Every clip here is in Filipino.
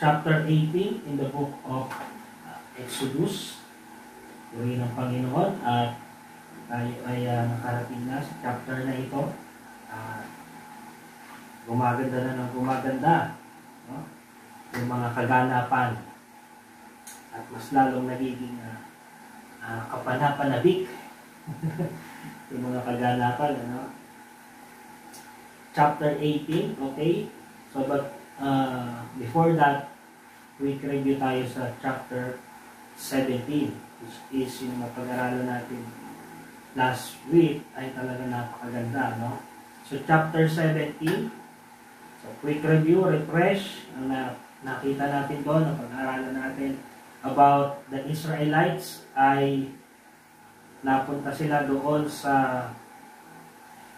chapter 18 in the book of Exodus. Puri ng Panginoon at tayo ay nakarating na sa chapter na ito. Gumaganda na ng gumaganda, no? Yung mga kaganapan at mas lalong nagiging kapanapanabik yung mga kaganapan, ano? Chapter 18, okay? So, but before that, quick review tayo sa chapter 17, which is yung napag-aralan natin last week, ay talaga napakaganda, no? So, chapter 17, so quick review, refresh, ang nakita natin doon, napag-aralan natin about the Israelites ay napunta sila doon sa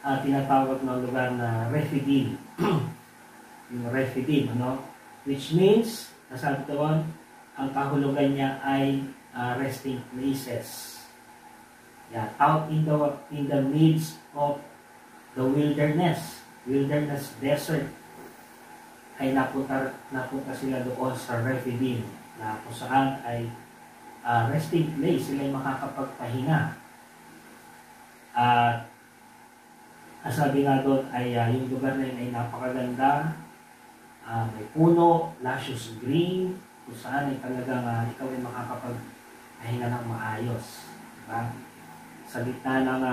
tinatawag na lugar na Rephidim. Yung Rephidim, ano? Which means, nasabi doon, ang kahulugan niya ay resting places. Yeah, out in the midst of the wilderness desert, ay napunta sila doon sa Rephidim, na kung saan ay resting place, sila ay makakapagpahinga. At sabi nga doon ay yung lugar na yun ay napakaganda, may puno, luscious green, kung saan ay talagang ikaw ay makakapagpahinga ng maayos. Diba? Sa gitna ng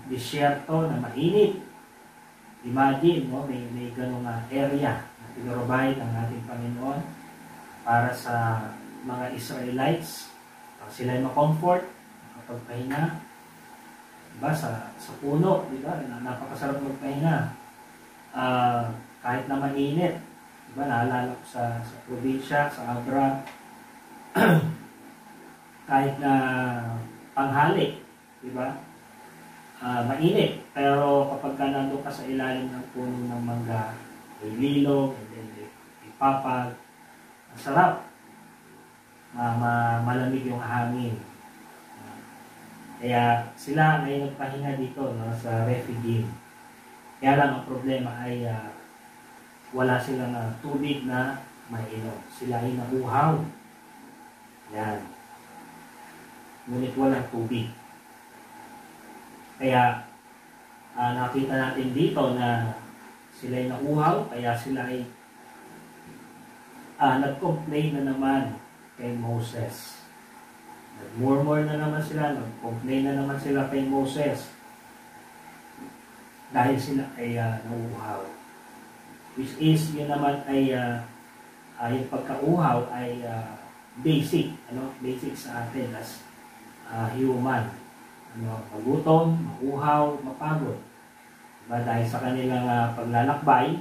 disyerto na mainit, imagine, no, may ganung area na pinrovide ng ating Panginoon para sa mga Israelites. Sila ay ma-comfort, makapagpahinga. Diba? Sa puno, diba? Napakasarap magpahinga. Kahit na mainit. Diba? Naalala ko sa probinsya, sa Abra, kahit na tanghali, diba? Mainit. Pero kapag ka nandun ka sa ilalim ng puno ng mangga, may lilog, and then may papag, ang sarap. Malamig yung hangin. Kaya sila ay nagpahinga dito, no, sa Rephidim. Kaya lang ang problema ay wala silang tubig na mainom. Sila ay nabuhaw. Yan. Ngunit walang tubig. Kaya nakita natin dito na sila ay nauhaw, kaya sila ay nag-complain na naman kay Moses. Nag-murmur na naman sila, nag-complain na naman sila kay Moses dahil sila ay nauuhaw. Which is, yun naman ay yung pagkauhaw ay basic, ano? Basic sa atin as human. Ano, magutom, mauhaw, mapagod. Diba? Dahil sa kanilang paglalakbay,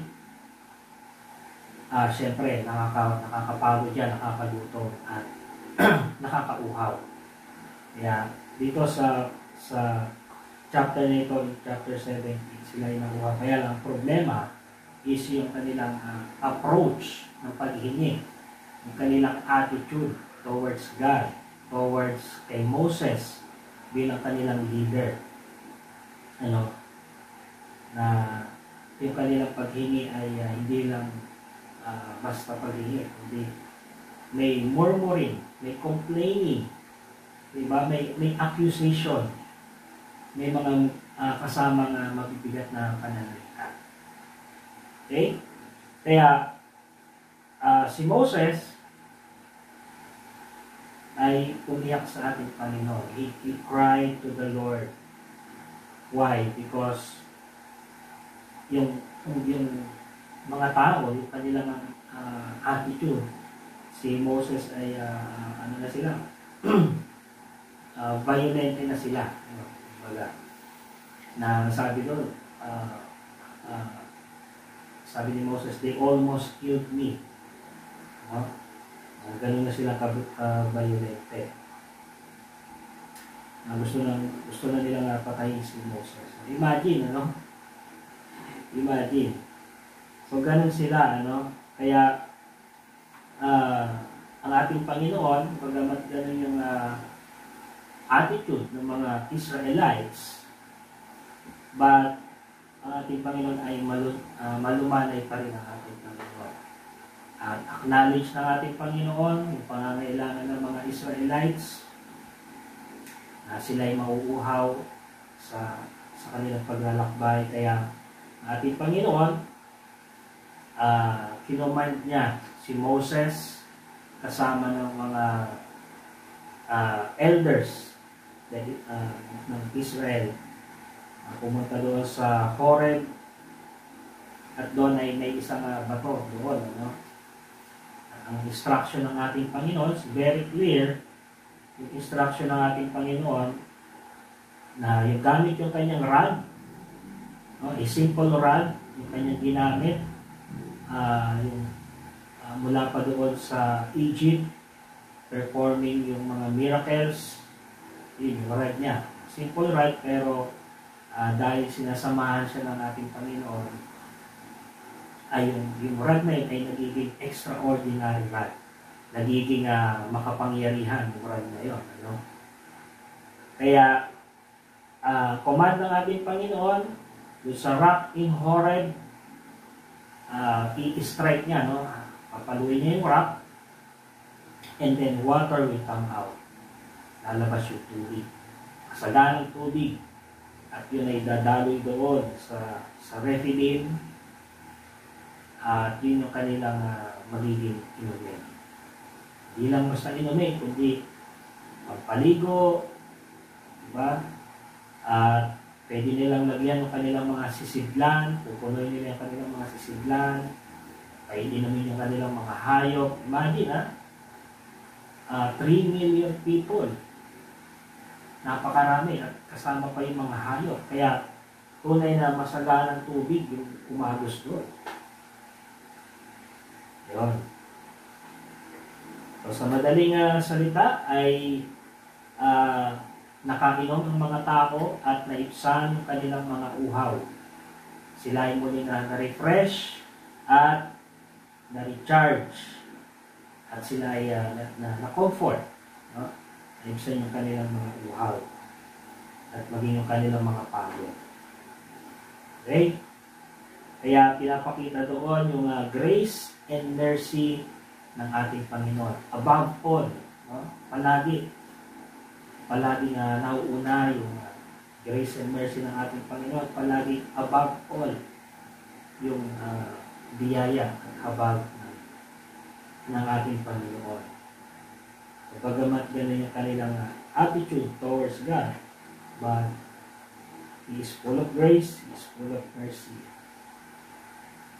syempre, nakakapagod yan, nakakagutom at nakakauhaw. Kaya dito sa chapter na ito, chapter 17, sila ay nakuha. Kaya lang problema is yung kanilang approach ng paghingi, yung kanilang attitude towards God, towards kay Moses bilang kanilang leader. Ano? Na yung kanilang paghingi ay hindi lang basta paghingi, hindi. May murmuring, may complaining, diba? May accusation, may mga kasamang mabibigat na pananalita. Okay? Kaya si Moses ay umiyak sa ating Panginoon. He cried to the Lord. Why? Because yung mga tao, yung kanilang attitude, si Moses ay ano na sila, violent na sila. Na sabi doon, sabi ni Moses, they almost killed me. Ganun na sila ka-violente. Gusto na nilang patayin si Moses. Imagine, ano? Imagine. So, ganun sila, ano? Kaya, ang ating Panginoon, pagamat ganun yung attitude ng mga Israelites, but ang ating Panginoon ay malumanay pa rin ang ating Panginoon. At knowledge ng ating Panginoon, yung pangangailangan ng mga Israelites, na sila'y mauuhaw sa kanilang paglalakbay. Kaya ating Panginoon, kinomand niya si Moses kasama ng mga elders ng Israel. Pumunta doon sa Horeb at doon ay may isang bato doon. Ano? Ang instruction ng ating Panginoon is very clear. Yung instruction ng ating Panginoon na yung gamit yung kanyang rod, no? A simple rod, yung kanyang ginamit, mula pa doon sa Egypt, performing yung mga miracles, yung rod niya. Simple rod, pero dahil sinasamahan siya ng ating Panginoon, ay yung rod na yun ay nagiging extraordinary rod. Nagiging makapangyarihan yung rod na yun. Ano? Kaya, command ng ating Panginoon, doon sa rock in Horeb, i-strike niya, no? Papaluin niya yung rock, and then water will come out. Lalabas yung tubig. Kasaganang tubig. At yun ay dadaloy doon sa Rephidim, at yun yung kanilang magiging inumin. Hindi lang basta inumin, kundi magpaligo, diba? At pwede nilang lagyan yung kanilang mga sisidlan, pupunoy nila yung kanilang mga sisidlan, painumin yung kanilang mga hayop. Imagine, 3 million people. Napakarami at kasama pa yung mga hayop. Kaya tunay na masaganang tubig yung umagos doon. Yun. So, sa madaling salita ay nakainom ang mga tao at naipsan yung kanilang mga uhaw. Sila ay muli na-refresh at na-recharge. At sila ay na-comfort. No? Naipsan yung kanilang mga uhaw. At maging yung kanilang mga pagod. Okay? Kaya pinapakita doon yung grace and mercy ng ating Panginoon. Above all, no? Palagi nauuna yung grace and mercy ng ating Panginoon. Palagi above all yung biyaya at habag ng ating Panginoon. So, bagamat ganun yung kanilang attitude towards God, but He is full of grace, He is full of mercy.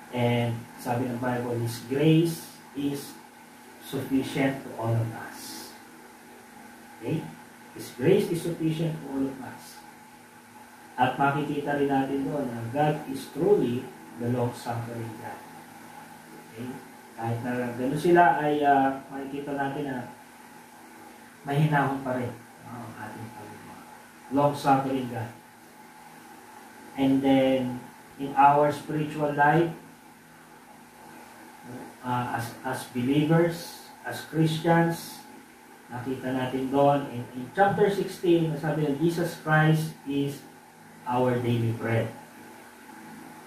And sabi ng Bible, His grace is sufficient to all of us. Okay? His grace is sufficient to all of us. At makikita rin natin doon na God is truly the long-suffering God. Okay? Kahit na gano'n sila ay makikita natin na mahinahon pa rin ang ating Panginoon. Long-suffering God. And then, in our spiritual life, as believers, as Christians, nakita natin doon in chapter 16, nasabi na Jesus Christ is our daily bread.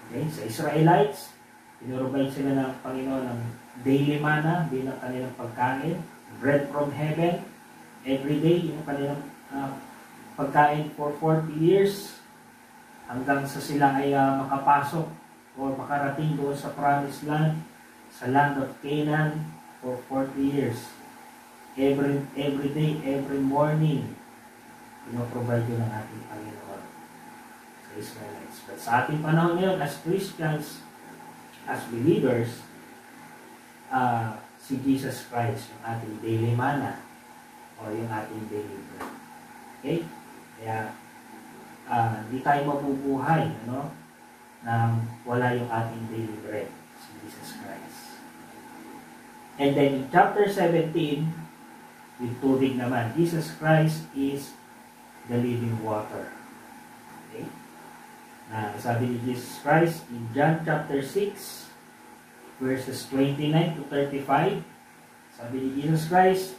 Okay? Sa Israelites, pinurubay sila ng Panginoon ng daily manna bilang kanilang pagkain, bread from heaven, every day, yung kanilang pagkain for 40 years, hanggang sa sila ay makapasok o makarating doon sa promised land, sa land of Canaan for 40 years. Every day, every morning, pinoprovide yun ng ating Panginoon sa Israelites. But sa ating panahon ngayon, as Christians, as believers, si Jesus Christ, yung ating daily manna, o yung ating daily bread. Okay? Kaya, di tayo mabubuhay, nang wala yung ating daily bread, si Jesus Christ. And then in chapter 17, with tubig naman, Jesus Christ is the living water. Okay? Sabi ni Jesus Christ in John chapter 6, verses 29 to 35, sabi ni Jesus Christ,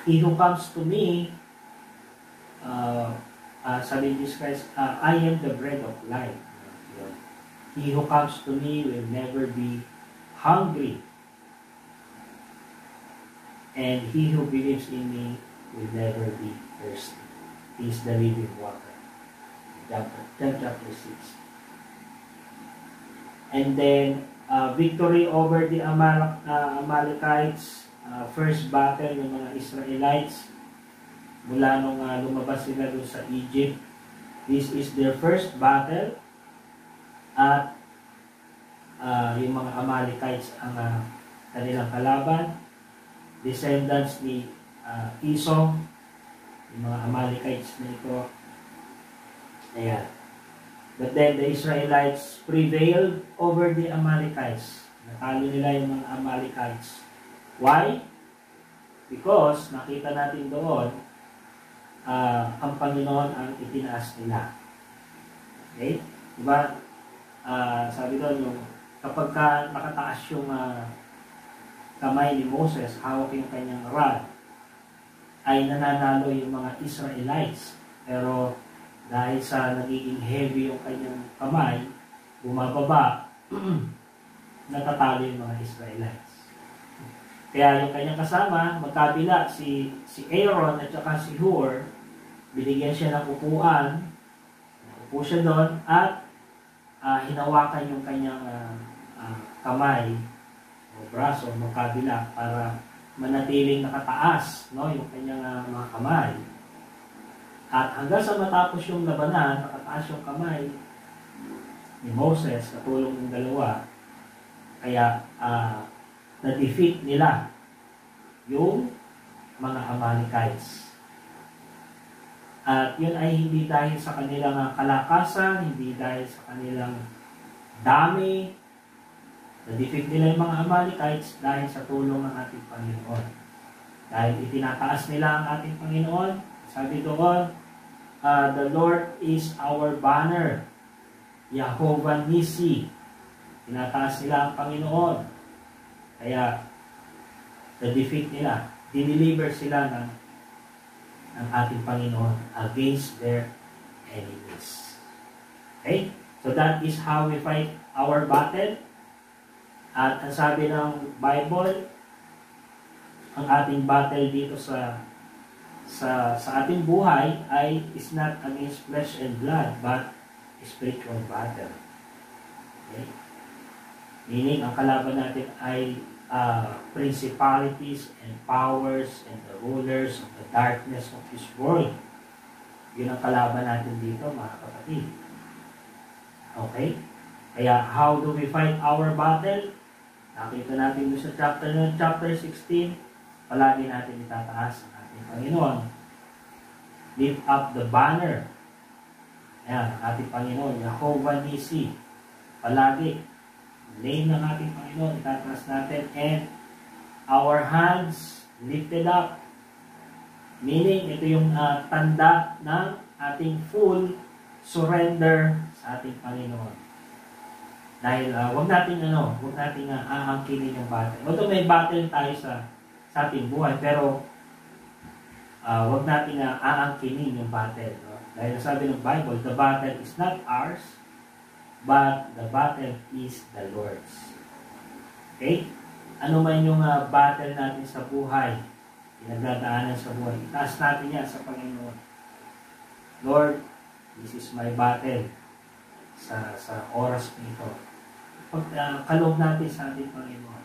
He who comes to me, sabi ni Jesus Christ, I am the bread of life. He who comes to me will never be hungry. and he who believes in me will never be thirsty. He is the living water. John chapter 6. And then, victory over the Amalekites, first battle ng mga Israelites, mula nung lumabas sila doon sa Egypt. This is their first battle, at yung mga Amalekites ang kanilang kalaban, descendants ni Esau, yung mga Amalekites na ito. Ayan. But then the Israelites prevailed over the Amalekites. Natalo nila yung mga Amalekites. Why? Because nakita natin doon, ang Panginoon ang itinaas nila. Okay? Diba? Sabi doon, yung kapag nakataas yung kamay ni Moses, hawak yung kanyang rod, ay nananalo yung mga Israelites. Pero dahil sa nagiging heavy yung kanyang kamay, bumababa, natatalo yung mga Israelites. Kaya yung kanyang kasama, magkabila, si Aaron at saka si Hur, binigyan siya ng upuan, upo siya doon, at hinawakan yung kanyang kamay o braso, magkabila, para manatiling nakataas, no, yung kanyang mga kamay. At hanggang sa matapos yung labanan, nakataas yung kamay ni Moses, katulong ng dalawa, kaya na-defeat nila yung mga Amalekites. At yun ay hindi dahil sa kanilang kalakasan, hindi dahil sa kanilang dami. Na-defeat nila yung mga Amalekites dahil sa tulong ng ating Panginoon. Dahil itinataas nila ang ating Panginoon, sabi doon, the Lord is our banner, Jehovah Nissi. Tinataas nila ang Panginoon. Kaya, na-defeat nila, dineliver sila ng ating Panginoon against their enemies. Okay? So that is how we fight our battle. At ang sabi ng Bible, ang ating battle dito sa ating buhay ay is not against flesh and blood, but spiritual battle. Okay? Meaning, ang kalaban natin ay principalities and powers and the rulers of the darkness of this world. Yun ang kalaban natin dito, mga kapatid. Okay? Kaya, how do we fight our battle? Nakita natin doon sa chapter 16, palagi natin itataas ang ating Panginoon. Lift up the banner. Ayan, ang ating Panginoon, Jehovah Nissi. Palagi, name ng ating Panginoon, itataas natin, and our hands lifted up. Meaning, ito yung tanda ng ating full surrender sa ating Panginoon. Dahil wag nating aangkinin yung battle. Although may battle tayo sa ating buhay, pero wag nating aangkinin yung battle. No? Dahil sabi ng Bible, the battle is not ours, but the battle is the Lord's. Okay? Ano man yung battle natin sa buhay, pinagdadaanan sa buhay, itaas natin yan sa Panginoon. Lord, this is my battle sa oras nito. Kaloob natin sa ating Panginoon.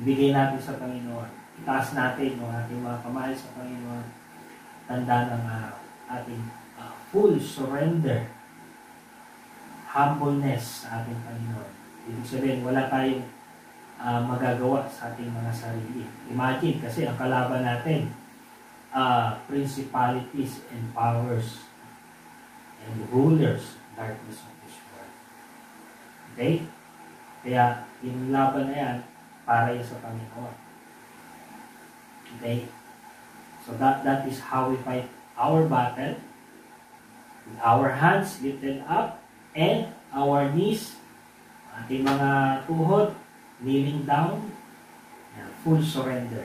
Ibigay natin sa Panginoon. Itaas natin yung ating mga kamay sa Panginoon. Tanda ng ating full surrender, humbleness sa ating Panginoon. Ibig sabihin, wala tayong magagawa sa ating mga sarili. Imagine, kasi ang kalaban natin, principalities and powers and rulers of darkness of this world. Okay? Kaya, yung laban na yan, para yan sa Panginoon. Okay? So that is how we fight our battle. With our hands lifted up and our knees, ating mga tuhod, kneeling down, full surrender.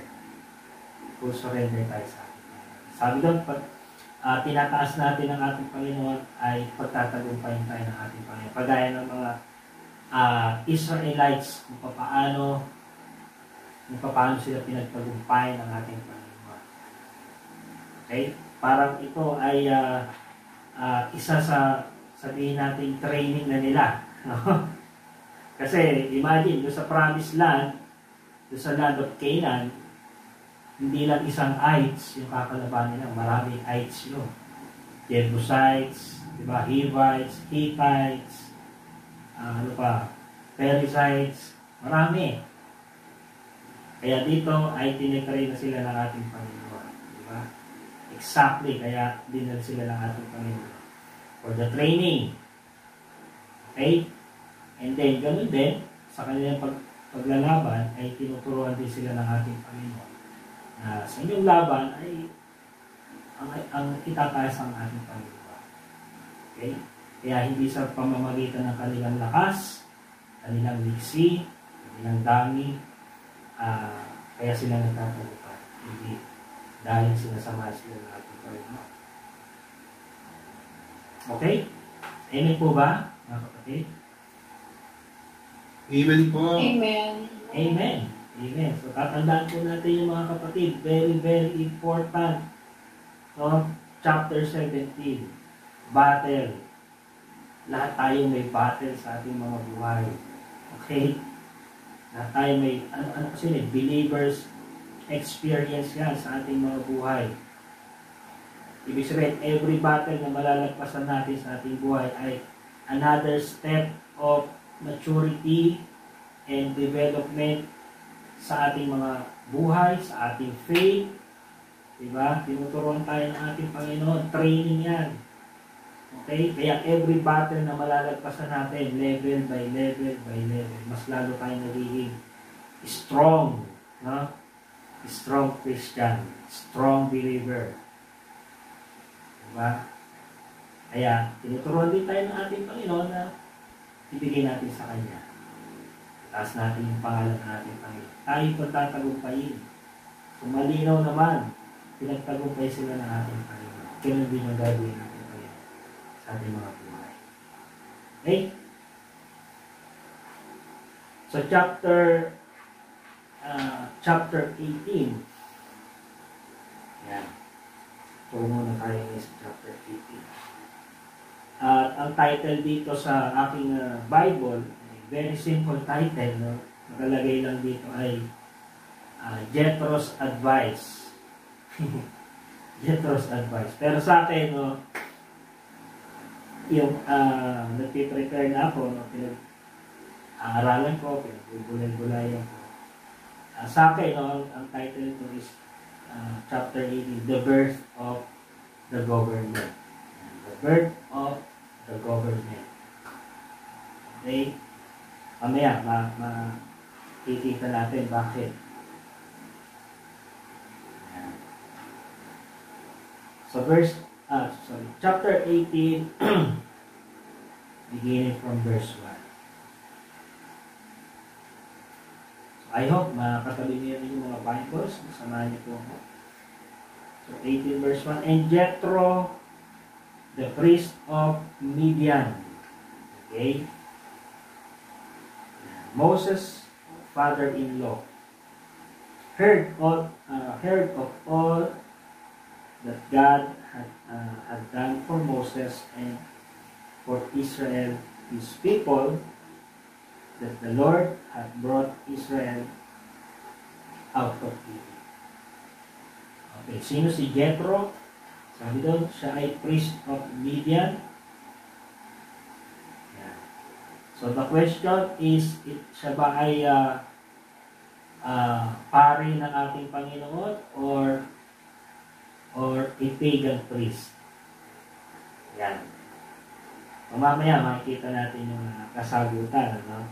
Full surrender tayo sa ating Panginoon. Sabi doon, pag tinataas natin ang ating Panginoon, ay pagtatagumpayin tayo ng ating Panginoon. Pagaya ng mga Israelites, kung paano kung paano sila pinagtagumpay ng ating Panginoon. Okay? Parang ito ay isa sa, sabihin natin, training na nila. No? Kasi imagine, doon sa promised land, doon sa land of Canaan, hindi lang isang ites yung kakalaban nila, maraming ites yun. Jebusites, diba? Hivites, Hittites, ano pa, Perizzites, marami. Kaya dito ay tinitry na sila ng ating Panginoon. Diba? Exactly, kaya dinal sila ng ating Panginoon. For the training. Okay? And then, ganun din, sa kanilang paglalaban, ay tinuturuan din sila ng ating Panginoon. Sa inyong laban ay ang itataas ang ating Panginoon. Okay? Kaya hindi sa pamamagitan ng kanilang lakas, kanilang liksi, kanilang dami, kaya sila nagtatagumpay. Hindi dahil sinasama sila ng ating Panginoon. Okay? Amen po ba, mga kapatid? Amen po. Amen. Amen. Amen. So, tatandaan po natin yung mga kapatid. Very, very important. No? Chapter 17. Battle. Lahat tayo may battle sa ating mga buhay. Okay? Lahat tayo may, ano kasi believers experience yan sa ating mga buhay. Ibig sabihin, every battle na malalagpasan natin sa ating buhay ay another step of maturity and development sa ating mga buhay, sa ating faith. Diba? Tinuturuan tayo ng ating Panginoon. Training yan. Okay? Kaya every battle na malalagpasan natin, level by level by level, mas lalo tayo nagiging strong. No? Strong Christian. Strong believer. Diba? Kaya, tinuturuan din tayo ng ating Panginoon na ibigay natin sa Kanya. Taas natin yung pangalan ng ating Panginoon. Tayo pagtatagumpayin. Kung malinaw naman, pinagtagumpay sila ng ating Panginoon. Ganun din ang gagawin natin Panginoon sa ating mga buhay. Okay? So, chapter 18. Yan. Tungo na tayo sa chapter 18. At ang title dito sa aking Bible, very simple title, no? Nakalagay lang dito ay Jethro's Advice. Jethro's Advice. Pero sa akin, no, yung nagpiprepare na ako, no, pinag-aaralan ko, pinag-bulay-bulayan ko. Sa akin, no, ang title nito is chapter 18, The Birth of the Government. The Birth of the Government. Okay? Mamaya, makikita natin bakit. So, chapter 18, beginning from verse 1. So, I hope makakatabi niyo yung mga Bibles. Samahan niyo po ako. So, 18 verse 1. And Jethro, the priest of Midian. Okay? Moses' father-in-law heard of all that God had done for Moses and for Israel, his people, that the Lord had brought Israel out of Egypt. Okay, sino si Jethro? Sabi doon, siya ay priest of Midian. So the question is, siya ba ay pari ng ating Panginoon or a pagan priest? Yan. So, mamaya makikita natin yung kasagutan. Ano?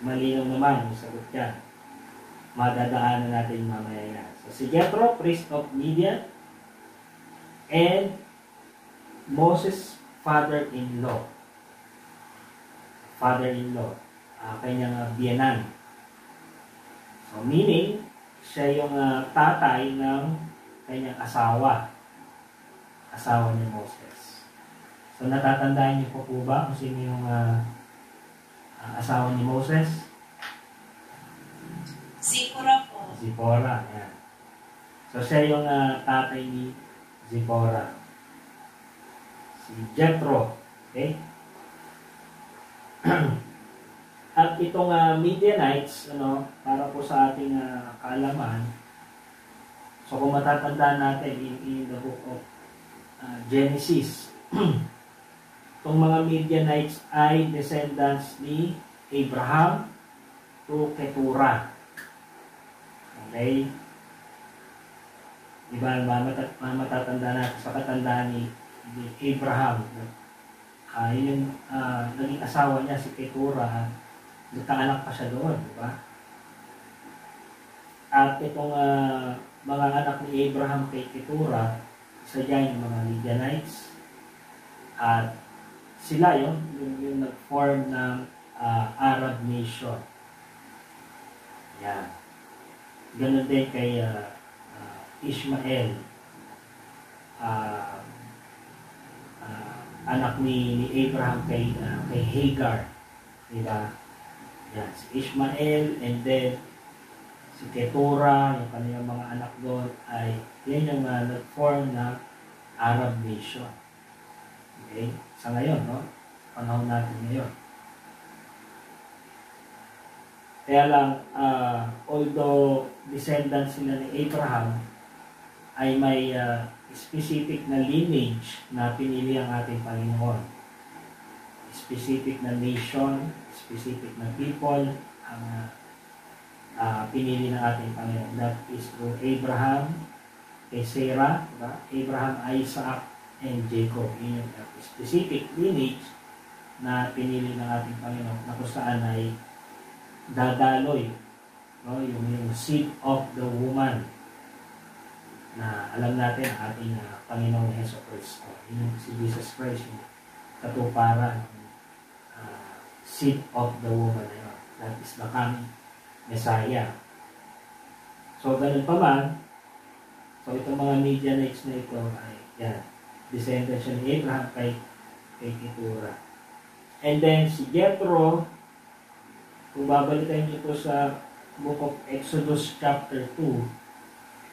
Malinaw naman yung sagot yan. Madadaanan natin mamaya yan. So si Jethro, priest of Midian, and Moses' father-in-law, kanyang biyenan. So, meaning, siya yung tatay ng kanyang asawa ni Moses. So, natatandaan niyo po ba kung sino yung asawa ni Moses? Zipporah Zipporah. Yan. So, siya yung tatay ni Zipporah. Si Jethro. Okay? At itong Midianites, para po sa ating kaalaman, so kung matatandaan natin in the book of Genesis, itong mga Midianites ay descendants ni Abraham to Keturah. Okay? Diba, matatanda natin sa katandaan ni Abraham. Yun yung naging asawa niya, si Keturah, nagkaanak pa siya doon, diba? At itong mga anak ni Abraham kay Keturah, isa dyan yung mga Midianites. At sila yung nag-form ng Arab nation. Yan. Ganun din kay Ishmael, anak ni Abraham kay Hagar, diba? Yan, si Ishmael, and then si Keturah, yung kanilang mga anak doon, ay yan yung nag-form na Arab nation. Okay? Sa ngayon, no? Panahon natin ngayon. Kaya lang, although descendants sila ni Abraham, ay may specific na lineage na pinili ang ating Panginoon. Specific na nation, specific na people, ang pinili ng ating Panginoon. That is through Abraham, kay Sarah, diba? Abraham, Isaac, and Jacob. Yun yung specific lineage na pinili ng ating Panginoon, na kung saan ay dadaloy, no? yung seed of the woman, na alam natin ang ating Panginoong Hesus Kristo. Yun si Jesus Christ, yung katuparan ng seed of the woman. That is the coming Messiah. So, ganun pa man, so itong mga Midianites na ito ay, yan, descendant siya ni Abraham kay Keturah. And then, si Jethro, kung babalikan niyo ito sa book of Exodus chapter 2,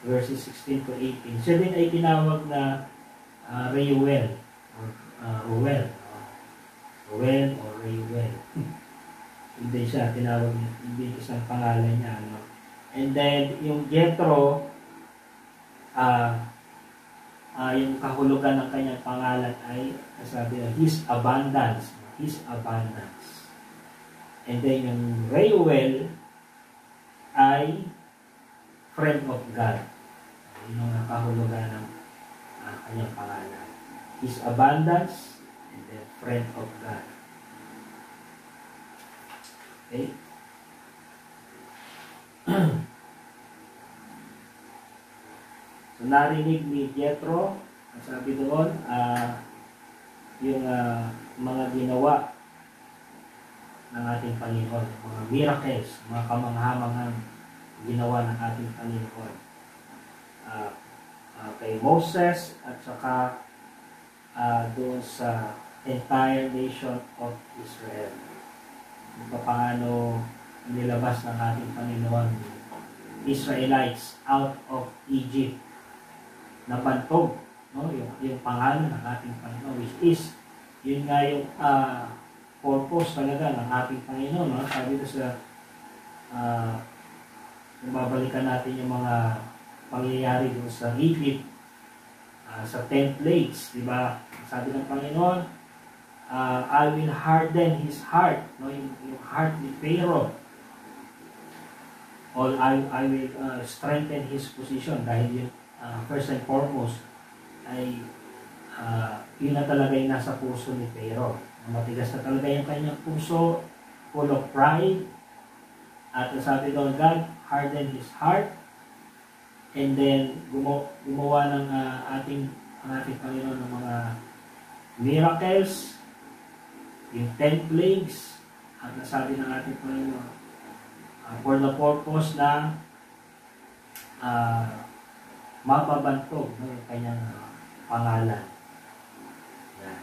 verses 16 to 18. Siya din ay tinawag na Reuel or Ruel. Ruel or Reuel. Hindi siya tinawag niya, hindi isang pangalan niya. No? And then, yung Jethro, yung kahulugan ng kanyang pangalan ay, sabi na, his abundance. His abundance. And then, yung Reuel ay friend of God. Yun ang nakahulugan ng kanyang pangalan. His abundance and then friend of God. Okay? So, narinig ni Jethro, ang sabi doon, yung mga ginawa ng ating Panginoon, mga miracles, mga kamanghamanghang ginawa ng ating Panginoon kay Moses at saka doon sa entire nation of Israel. Kung paano nilabas ng ating Panginoon Israelites out of Egypt, na bantog, no? yung pangalan ng ating Panginoon, which is yun nga yung purpose talaga ng ating Panginoon. No? Sabi ko sa kung babalikan natin yung mga pangyayari doon sa Egypt, sa 10 plagues, di ba? Sabi ng Panginoon, I will harden his heart, no? yung heart ni Pharaoh. Or I will strengthen his position, dahil yung first and foremost ay yun na talaga yung nasa puso ni Pharaoh. Matigas na talaga yung kanyang puso, full of pride. At sabi doon, God harden his heart, and then gumawa ng ating Panginoon ng mga miracles, yung 10 plagues, at nasabi ng ating Panginoon for the purpose na mapabantog, no, yung kanyang pangalan. Yan.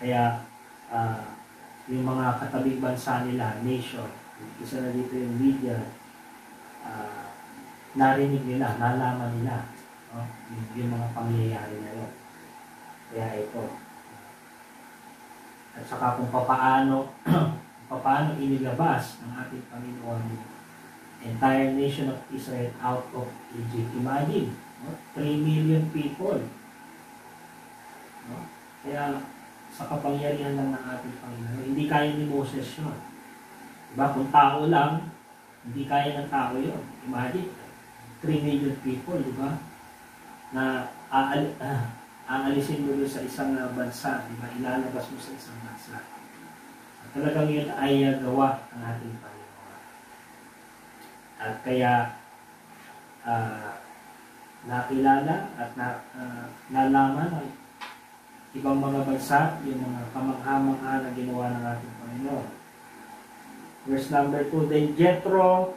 Kaya yung mga katabing bansa nila, nation, isa na dito yung media, narinig nila, nalaman nila, no? Yung mga pangyayari na yun. Kaya ito. At saka kung papaano inilabas ng ating Panginoon entire nation of Israel out of Egypt. Imagine, no? 3 million people. No? Kaya sa kapangyarihan lang ng ating Panginoon, hindi kaya ni Moses yun. Diba? Kung tao lang, hindi kaya ng tao yun. Imagine, 3 million people, di ba? Na aalisin mo doon sa isang bansa, di ba? Ilalabas mo sa isang bansa. At talagang yun ay gawa ng ating Panginoon. At kaya nakilala at nalaman ng ibang mga bansa yung mga kamangha-mangha na ginawa ng ating Panginoon. Verse number 2, Then Jethro,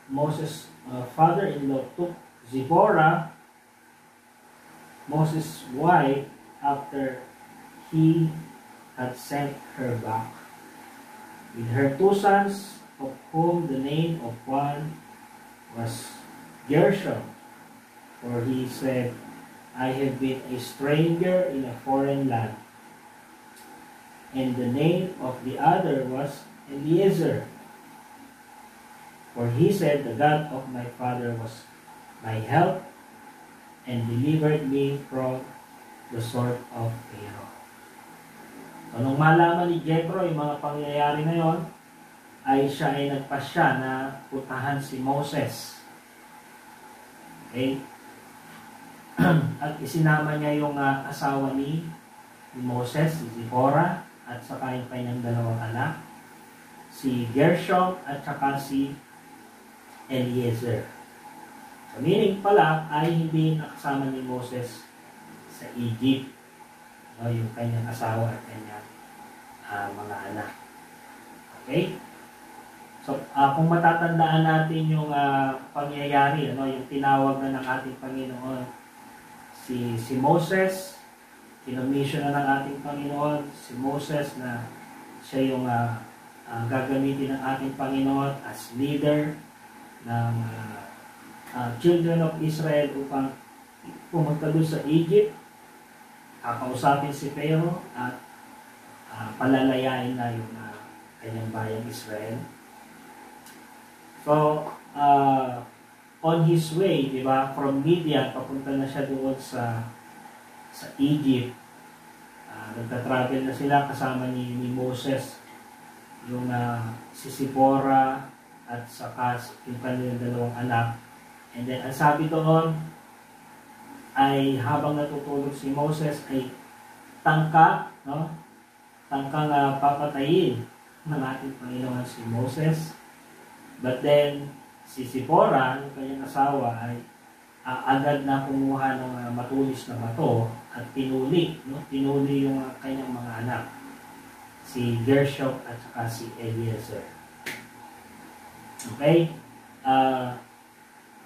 Moses' father-in-law, took Zipporah, Moses' wife, after he had sent her back, with her 2 sons, of whom the name of one was Gershom, for he said, I have been a stranger in a foreign land. And the name of the other was Eliezer, for he said, the God of my father was my help and delivered me from the sword of Pharaoh. So, nung malaman ni Jethro yung mga pangyayari na yon, ay siya ay nagpasya na puntahan si Moses. Okay? At isinama niya yung asawa ni Moses, si Zipporah, at saka yung kanyang 2 anak, si Gershom at saka si Eliezer. So, meaning pala ay hindi nakasama ni Moses sa Egypt, no, yung kanyang asawa at kanyang mga anak. Okay? So, kung matatandaan natin yung pangyayari, ano, yung tinawag na ng ating Panginoon, si Moses, kinomission na ng ating Panginoon, si Moses na siya yung gagamitin ng ating Panginoon as leader ng children of Israel upang pumunta doon sa Egypt, kakausapin si Pharaoh at palalayain na yung kanyang bayang Israel. So, on his way, di ba, from Midian, papunta na siya doon sa Egypt. Nagta-travel na sila kasama ni Moses, yung si Zipporah at saka yung kanilang 2 anak. And then, ang sabi doon ay habang natutulog si Moses ay tangkang papatayin ng ating Panginoon si Moses. But then, si Zipporah, yung kanyang asawa, ay agad na kumuha ng matulis na bato at tinuli yung kanyang mga anak, si Gershom at saka si Eliezer. Okay?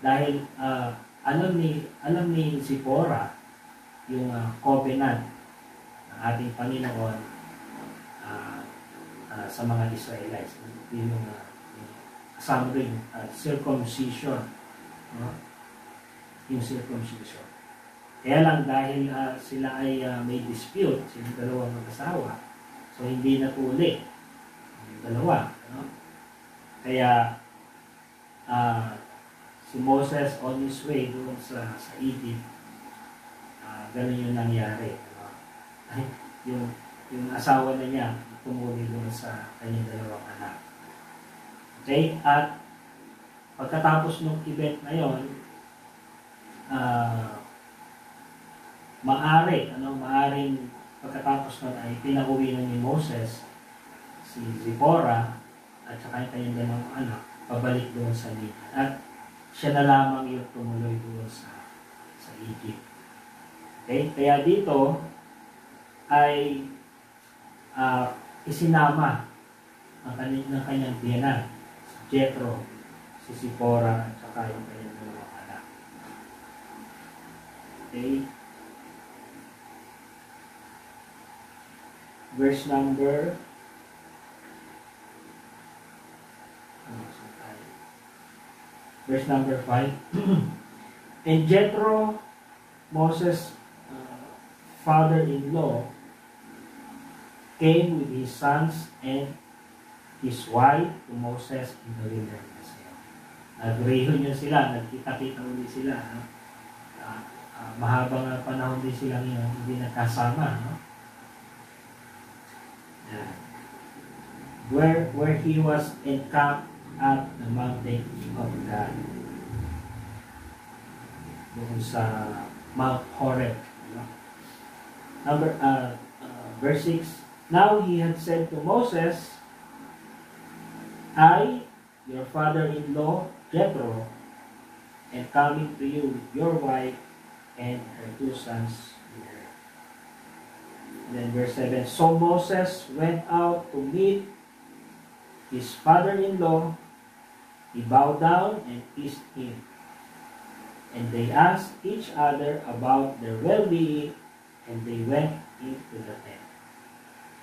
Dahil alam ni Zipporah yung covenant ng ating Panginoon sa mga Israelites. Yung summary, circumcision. No? Yung circumcision. Kaya lang dahil sila ay may dispute, silang 2 mag-asawa, so hindi natuli yung 2. No? Kaya si Moses on his way doon sa Egypt, ganun yung nangyari. No? yung asawa na niya tumuli doon sa kanyang 2 anak. Okay? At pagkatapos ng event na yon, maaring pagkatapos nun ay pinauwi na ni Moses si Zipporah at saka yung kanyang 2 anak pabalik doon sa Midian. At siya na lamang yung tumuloy doon sa Egypt. Okay? Kaya dito ay isinama ng kanyang biyanan, si Jethro, si Zipporah at saka yung kanyang 2 anak. Okay? Verse number Verse number 5. And Jethro, Moses' father-in-law, came with his sons and his wife to Moses in the wilderness. Nag-reunion sila, nagkita-kita ulit sila. No? Mahabang panahon din sila ngayon, hindi nagkasama. No? Where he was encamped at the mountain of God. Doon sa Mount Horeb. No? Verse 6. Now he had said to Moses, I, your father-in-law, Jethro, am coming to you with your wife and her 2 sons with her. And then verse 7, so Moses went out to meet his father-in-law. He bowed down and kissed him. And they asked each other about their well-being, and they went into the tent.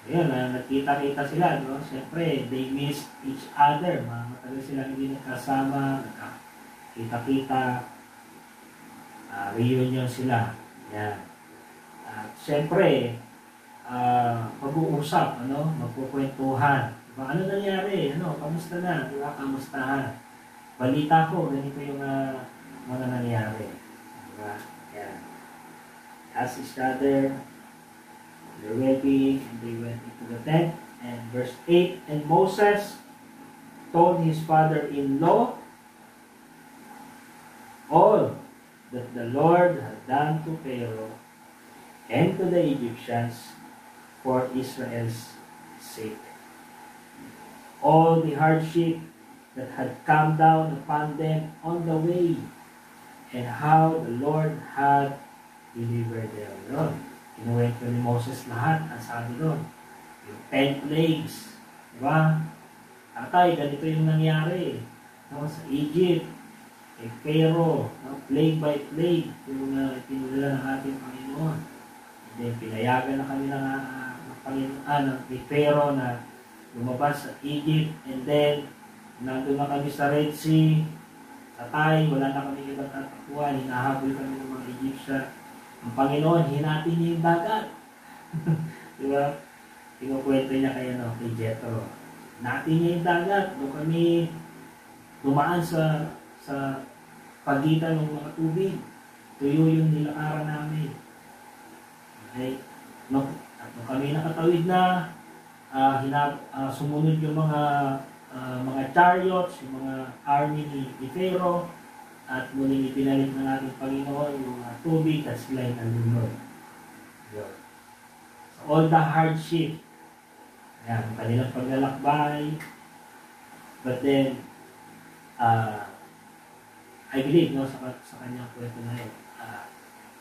Ayan, nakita-kita sila, no? Siyempre, they missed each other. Matagal sila hindi nagkasama, kita-kita, reunion sila. Ayan. At siyempre, mag-uusap, ano? Magkukwentuhan. Diba? Ano nangyari? Ano? Kamusta na? Diba? Kamustahan? Balita ko, ganito yung mga nangyari. Diba? Ayan. Ask each other their well-being, and they went into the tent. And verse 8, and Moses told his father-in-law all that the Lord had done to Pharaoh and to the Egyptians for Israel's sake. All the hardship that had come down upon them on the way, and how the Lord had delivered them. Lord, kinuwento ni Moses lahat, ang sabi doon, yung 10 plagues, diba? Tatay, ganito yung nangyari, no? Sa Egypt, kay Pharaoh, no? Plague by plague, yung pinulila ng ating Panginoon. And then, pinayagan na kami ng Panginoon, ni Pharaoh na lumabas sa Egypt, and then, nandun na kami sa Red Sea, tatay, wala na kami ibang tatakbuhan, hinahabol kami ng mga Egyptian. Ang Panginoon, hinati niya yung dagat. Diba? Pinukwento niya kay Jethro. Hinati niya yung dagat. Doon kami dumaan sa pagitan ng mga tubig. Tuyo yung nilakaran namin. Okay? Nung kami nakatawid na, sumunod yung mga chariots, yung mga army ni Pharaoh, at muling ipinalit ng ating Panginoon yung tubig at sila yung nalunod. So, all the hardship, ang kanilang paglalakbay, but then, I believe, no, sa kanyang kwento na yun,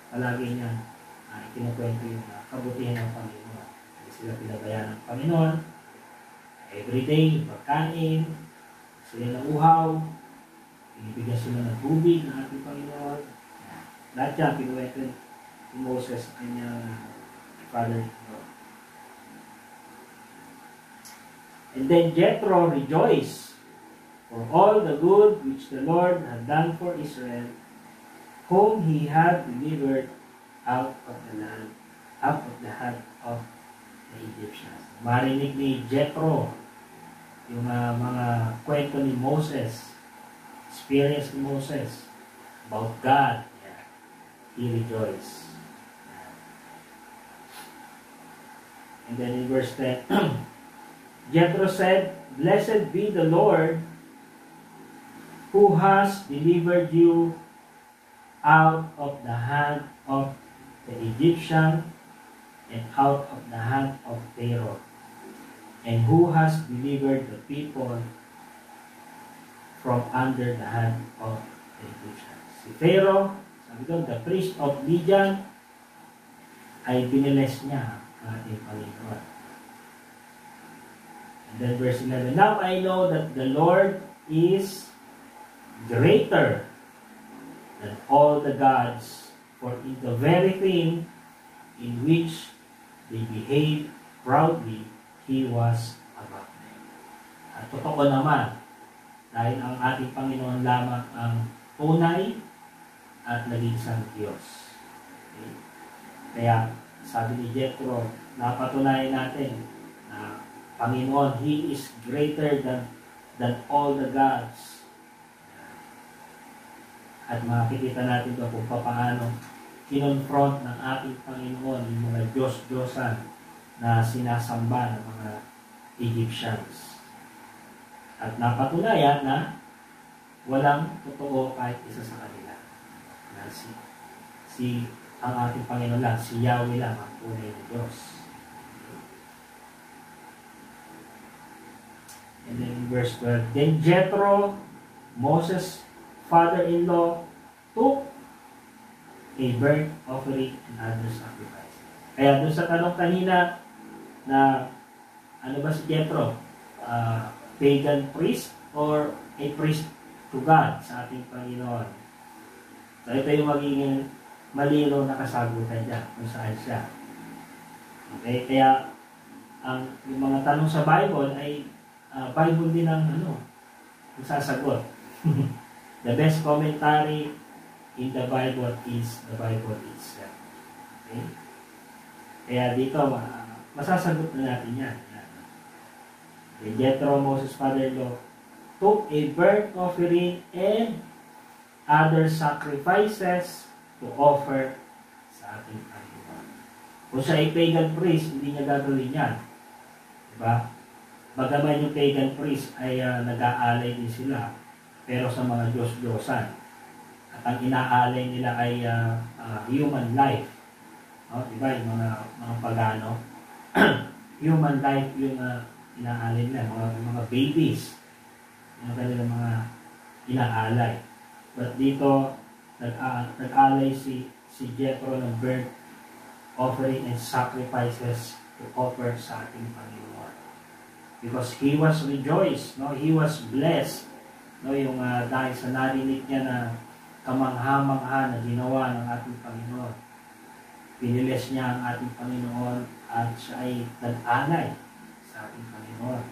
palagi niya ikinukwento yung kabutihan ng Panginoon. Hindi sila pinabayaan ng Panginoon. Everyday, pagkain, sila ng uhaw, binibigyan sila ng tubig ng ating Panginoon. Lahat yan, pinuwento ni Moses sa kanyang father-in-law. And then Jethro rejoiced for all the good which the Lord had done for Israel, whom he had delivered out of the hand of the Egyptians. Marinig ni Jethro yung mga kwento ni Moses, experience ni Moses about God. Yeah. He rejoiced. Yeah. And then in verse 10, Jethro said, blessed be the Lord who has delivered you out of the hand of the Egyptian and out of the hand of Pharaoh, and who has delivered the people from under the hand of the Egyptians. Si Pharaoh, sabi doon, the priest of Midian, ay biniles niya ang ating Panginoon. And then verse 11, now I know that the Lord is greater than all the gods, for in the very thing in which they behaved proudly, He was above them. At totoo naman, Dahil ang ating Panginoon lamang ang tunay at nag-iisang Diyos. Okay? Kaya sabi ni Jethro, napatunayan natin na Panginoon, He is greater than all the gods. At makikita natin doon kung paano kinonfront ng ating Panginoon yung mga Diyos-Diyosan na sinasamba ng mga Egyptians. At napatunayan na walang totoo kahit isa sa kanila. Na ang ating Panginoon lang, si Yahweh lang ang tunay na Diyos. And then in verse 12, then Jethro, Moses' father-in-law, took a burnt offering and other sacrifice. Kaya doon sa tanong kanina na ano ba si Jethro? Pagan priest or a priest to God sa ating Panginoon? So ito yung magiging malinaw na kasagutan niya kung saan siya. Okay, kaya yung mga tanong sa Bible ay Bible din ang sasagot. The best commentary in the Bible is the Bible itself. Okay? Kaya dito, masasagot na natin yan. Jethro, Moses' father-in-law, took a burnt offering and other sacrifices to offer sa ating Panginoon. Kung siya ay pagan priest, hindi niya gagawin yan. Diba? Bagaman yung pagan priest ay nag-aalay din sila, pero sa mga Diyos-Diyosan. At ang inaalay nila ay human life. Diba? Yung mga pagano. Human life yung inaalay nila. Mga babies. Yung kanilang mga inaalay. But dito, nag-alay si Jethro ng burnt offering and sacrifices to offer sa ating Panginoon. Because he was rejoiced, no? He was blessed, no? Yung dahil sa narinig niya na kamangha-mangha na ginawa ng ating Panginoon. Piniles niya ang ating Panginoon at siya ay nag-alay sa ating Panginoon.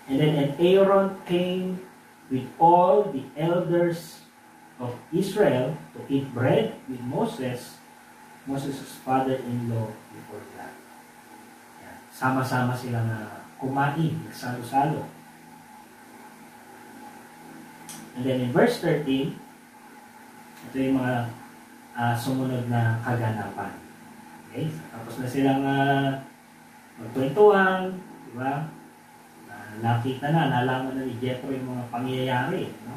And then Aaron came with all the elders of Israel to eat bread with Moses' father-in-law before God. Yan. Sama-sama silang kumain, nagsalo-salo. And then in verse 13, ito yung mga sumunod na kaganapan. Okay? Tapos na silang magkwentuhan, di ba? Nakita na, nalaman na ni Jethro yung mga pangyayari. No?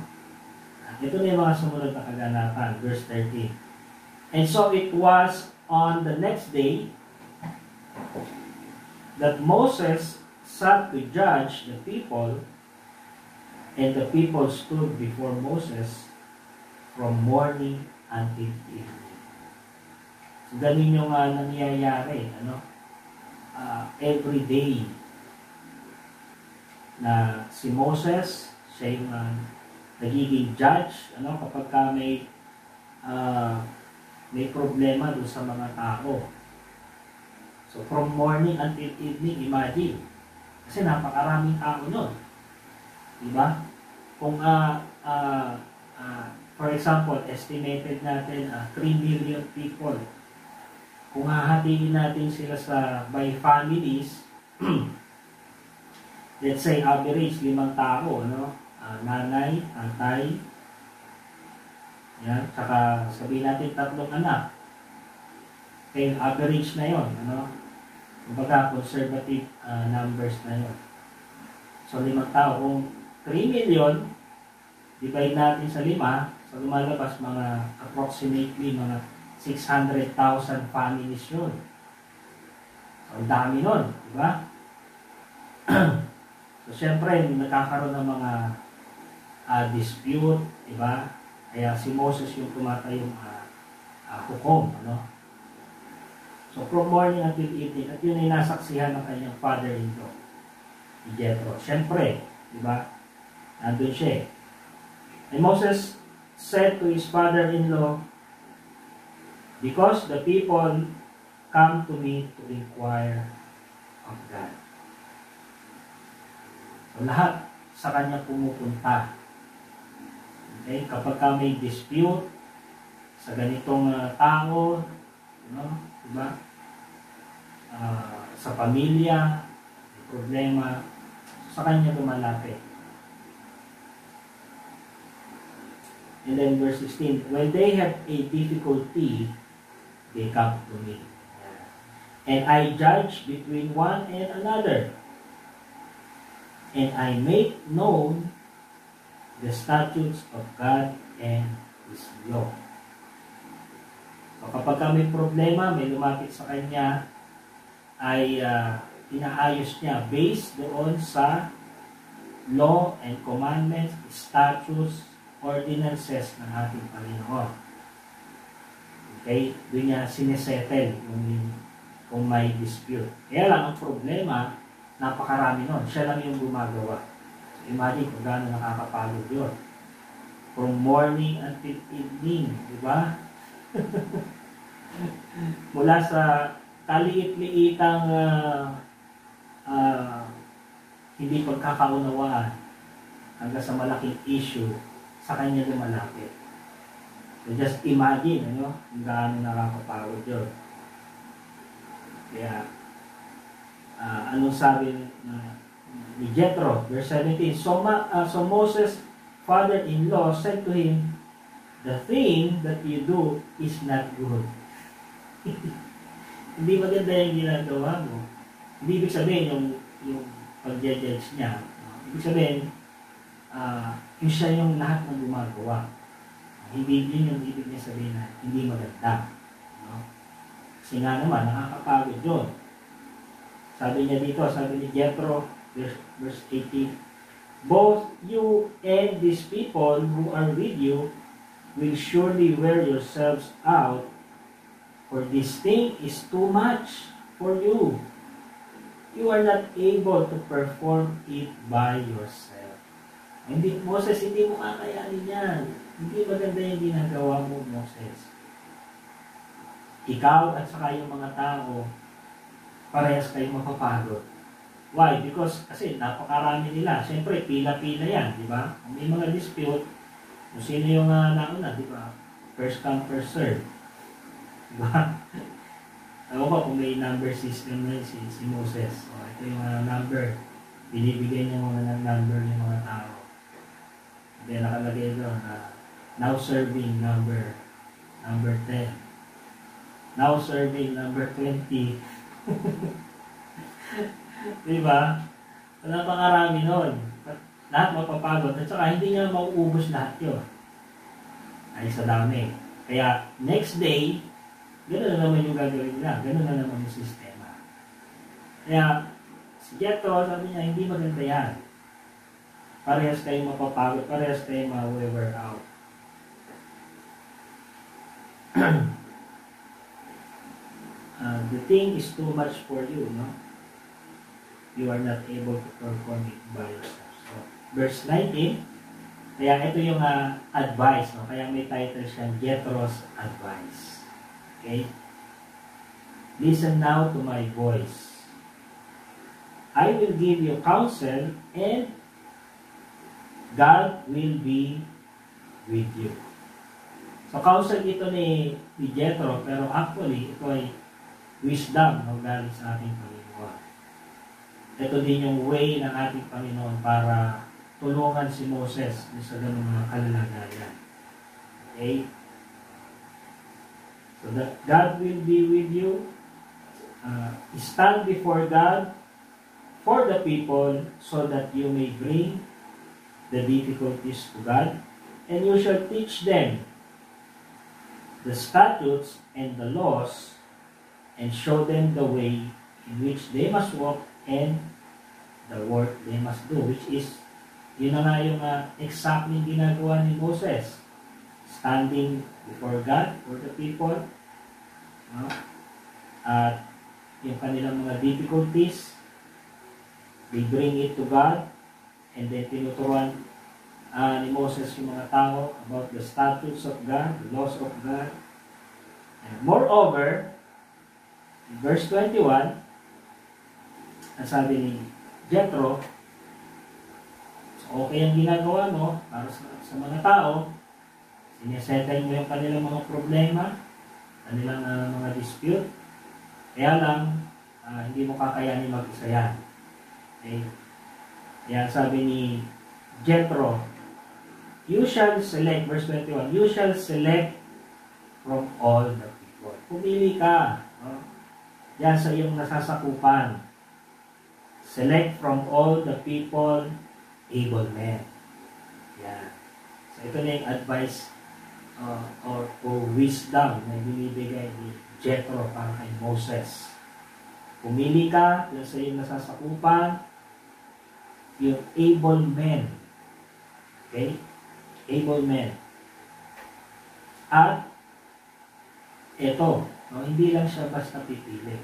Ito na yung mga sumunod na kaganapan. Verse 13. And so it was on the next day that Moses sat to judge the people, and the people stood before Moses from morning until evening. So, ganun yung nangyayari. Every day na si Moses, siya yung nagiging judge, kapag ka may problema doon sa mga tao. So, from morning until evening, imagine. Kasi napakaraming tao nun. Diba? Kung, for example, estimated natin 3 million people. Kung hahatiin natin sila by families, let's say average 5 tao, nanay, tatay, yan, saka sabihin natin 3 anak. Okay, average na yon, kumbaga conservative numbers na yon. So 5 tao, kung 3 million, divide natin sa 5, so lumalabas mga approximately mga 600,000 families yun. So ang dami nun, di ba? So, syempre, nagkakaroon ng mga dispute, di ba? Kaya si Moses yung tumatayong hukom, So, from morning until evening, at yun ay nasaksihan ng kanyang father-in-law, ni Jethro. Syempre, di ba? Nandun siya. And Moses said to his father-in-law, because the people come to me to inquire of God. So, lahat sa kanya pumupunta. Okay? Kapag ka may dispute sa ganitong tao, no? Diba? Sa pamilya, may problema, sa kanya lumalapit. And then verse 16, when they have a difficulty, they come to me. And I judge between one and another. And I make known the statutes of God and His law. So kapag may problema, may lumapit sa kanya, ay inaayos niya based doon sa law and commandments, statutes, ordinances ng ating Panginoon. Okay? Doon niya sinesettle kung may dispute. Kaya lang, ang problema, napakarami nun. Siya lang yung gumagawa. So, imagine kung gaano nakakapagod yun. From morning until evening, di ba? Mula sa kaliit-liitang hindi pagkakaunawaan hanggang sa malaking issue, sa kanya lumalapit. So just imagine, kung gaano nakakapagod yun. Kaya, anong sabi ni Jethro, verse 17, so Moses' father-in-law said to him, the thing that you do is not good. Hindi maganda yung ginagawa mo. Hindi ibig sabihin yung pag-judge niya. Ibig sabihin, yung siya yung lahat ng gumagawa. Hindi yun yung ibig niya sabihin na hindi maganda. Kasi nga naman, nakakapagod yun. Sabi niya dito, sabi ni Jethro, verse 18, both you and these people who are with you will surely wear yourselves out, for this thing is too much for you. You are not able to perform it by yourself. Hindi, Moses, hindi mo kakayanin yan. Hindi maganda yung ginagawa mo, Moses. Ikaw at saka yung mga tao, parehas kayo mapapagod. Why? Because, kasi napakarami nila. Siyempre, pila-pila yan, di ba? Kung may mga dispute, kung sino yung nauna, di ba? First come, first serve. Di ba? Ako ba kung may number system na si Moses. O, ito yung number. Binibigay niya muna ng number yung mga tao. Then nakalagay doon now serving number 10. Now serving number 20. Diba? Napakarami nun. Lahat mapapagod. At saka hindi niya mauubos lahat yun. Ay sa dami. Kaya next day, gano'n na naman yung gagawin nila. Gano'n na naman yung sistema. Kaya si Jethro, sabi niya, hindi maganda yan. Parehas kayo mapapagod, parehas kayo ma-wear out. The thing is too much for you, no? You are not able to perform it by yourself. So, verse 19, kaya ito yung advice, no? Kaya may title siyang Jethro's Advice. Okay? Listen now to my voice. I will give you counsel and God will be with you. So, counsel ito ni Jethro, pero actually, ito ay wisdom na galing sa ating Panginoon. Ito din yung way ng ating Panginoon para tulungan si Moses sa ganung mga kalalagayan. Okay? So, that God will be with you. Stand before God for the people so that you may bring the difficulties to God, and you shall teach them the statutes and the laws, and show them the way in which they must walk and the work they must do, which is, yun na nga yung exactly ginagawa ni Moses, standing before God for the people, at yung kanilang mga difficulties, they bring it to God, and then tinuturuan ni Moses yung mga tao about the statutes of God, the laws of God. And moreover, in verse 21, ang sabi ni Jethro, So, okay ang ginagawa mo para sa mga tao, sinesettle mo yung kanilang mga problema, kanilang mga dispute, kaya lang, hindi mo kakayanin mag-isa yan. Okay? Kaya sabi ni Jethro, you shall select, verse 21, you shall select from all the people. Pumili ka. No? Yan sa iyong nasasakupan. Select from all the people able men. Yan. So ito na yung advice or wisdom na binibigay ni Jethro para kay Moses. Pumili ka yan sa iyong nasasakupan, yung able men. Okay? Able men. At ito, no, hindi lang siya basta pipili.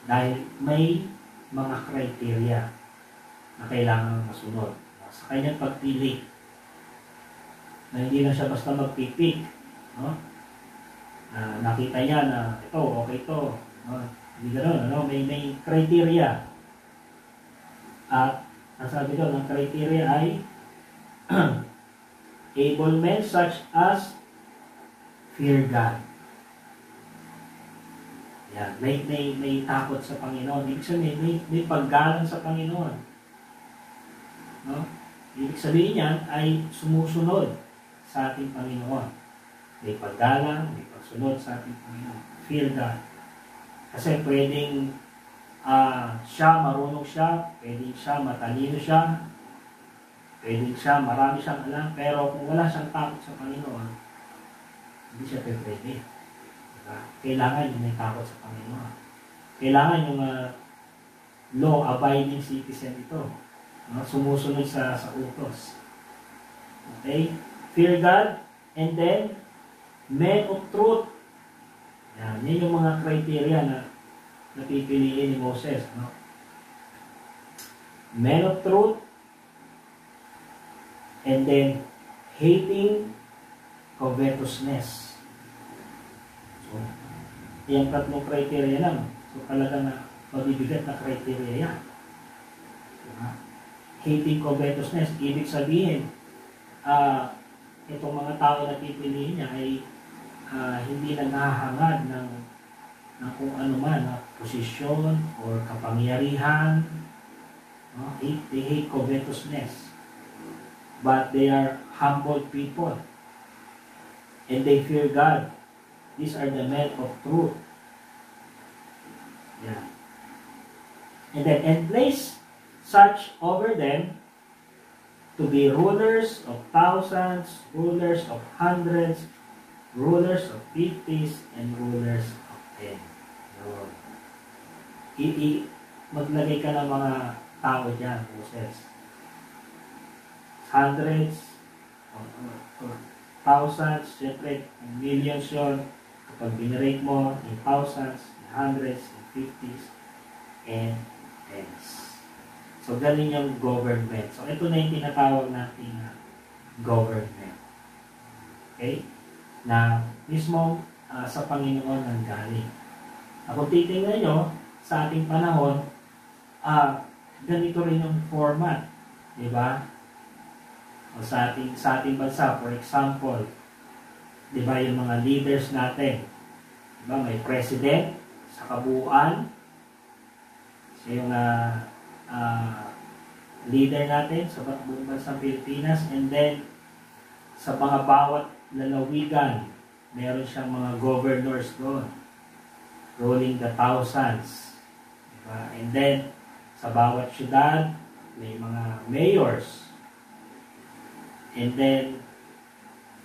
Dahil may mga criteria na kailangan masunod. Sa kanyang pagpili, na hindi lang siya basta magpipik. No? Nakita niya na ito, okay ito. No? Hindi gano'n. No? May criteria. At ang sabi ko, ng criteria ay able men such as fear God. Yan. May takot sa Panginoon. Ibig sabihin, may paggalang sa Panginoon. No? Ibig sabihin yan ay sumusunod sa ating Panginoon. May paggalang, may pagsunod sa ating Panginoon. Fear God. Kasi pwedeng siya, marunong siya, pwedeng siya, matalino siya, pwedeng siya, marami siyang alam, pero kung wala siyang takot sa Panginoon, hindi siya pwede. Diba? Kailangan yung may takot sa Panginoon. Kailangan yung law-abiding citizen ito. No? Sumusunod sa utos. Okay? Fear God, and then, men of truth. Yan yung mga criteria na napipiliin ni Moses. No? Men of truth, and then, hating covetousness. So, yung tatlong criteria lang. So, talaga na mabibigat na criteria yan. Diba? Hating covetousness, ibig sabihin, itong mga tao na pipiliin niya ay hindi naghahangad ng kung ano man, posisyon or kapangyarihan. No? They hate covetousness. But they are humble people. And they fear God. These are the men of truth. Yeah. And place such over them to be rulers of thousands, rulers of hundreds, rulers of fifties, and rulers of 10. So, maglagay ka ng mga tao dyan, Moses. Hundreds, thousands, syempre, millions yun. Kapag binirate mo, in thousands, in hundreds, in fifties, and tens. So, galing yung government. So, ito na yung tinatawag natin government. Okay? Na mismo sa Panginoon ang galing. Kung titingnan nyo, sa ating panahon, ganito rin yung format. Diba? O sa ating bansa, for example, diba yung mga leaders natin? Diba? May president sa kabuuan. Siya yung leader natin sa buong bansang Pilipinas, and then sa mga bawat lalawigan meron siyang mga governors doon ruling the thousands, diba? And then sa bawat syudad may mga mayors, and then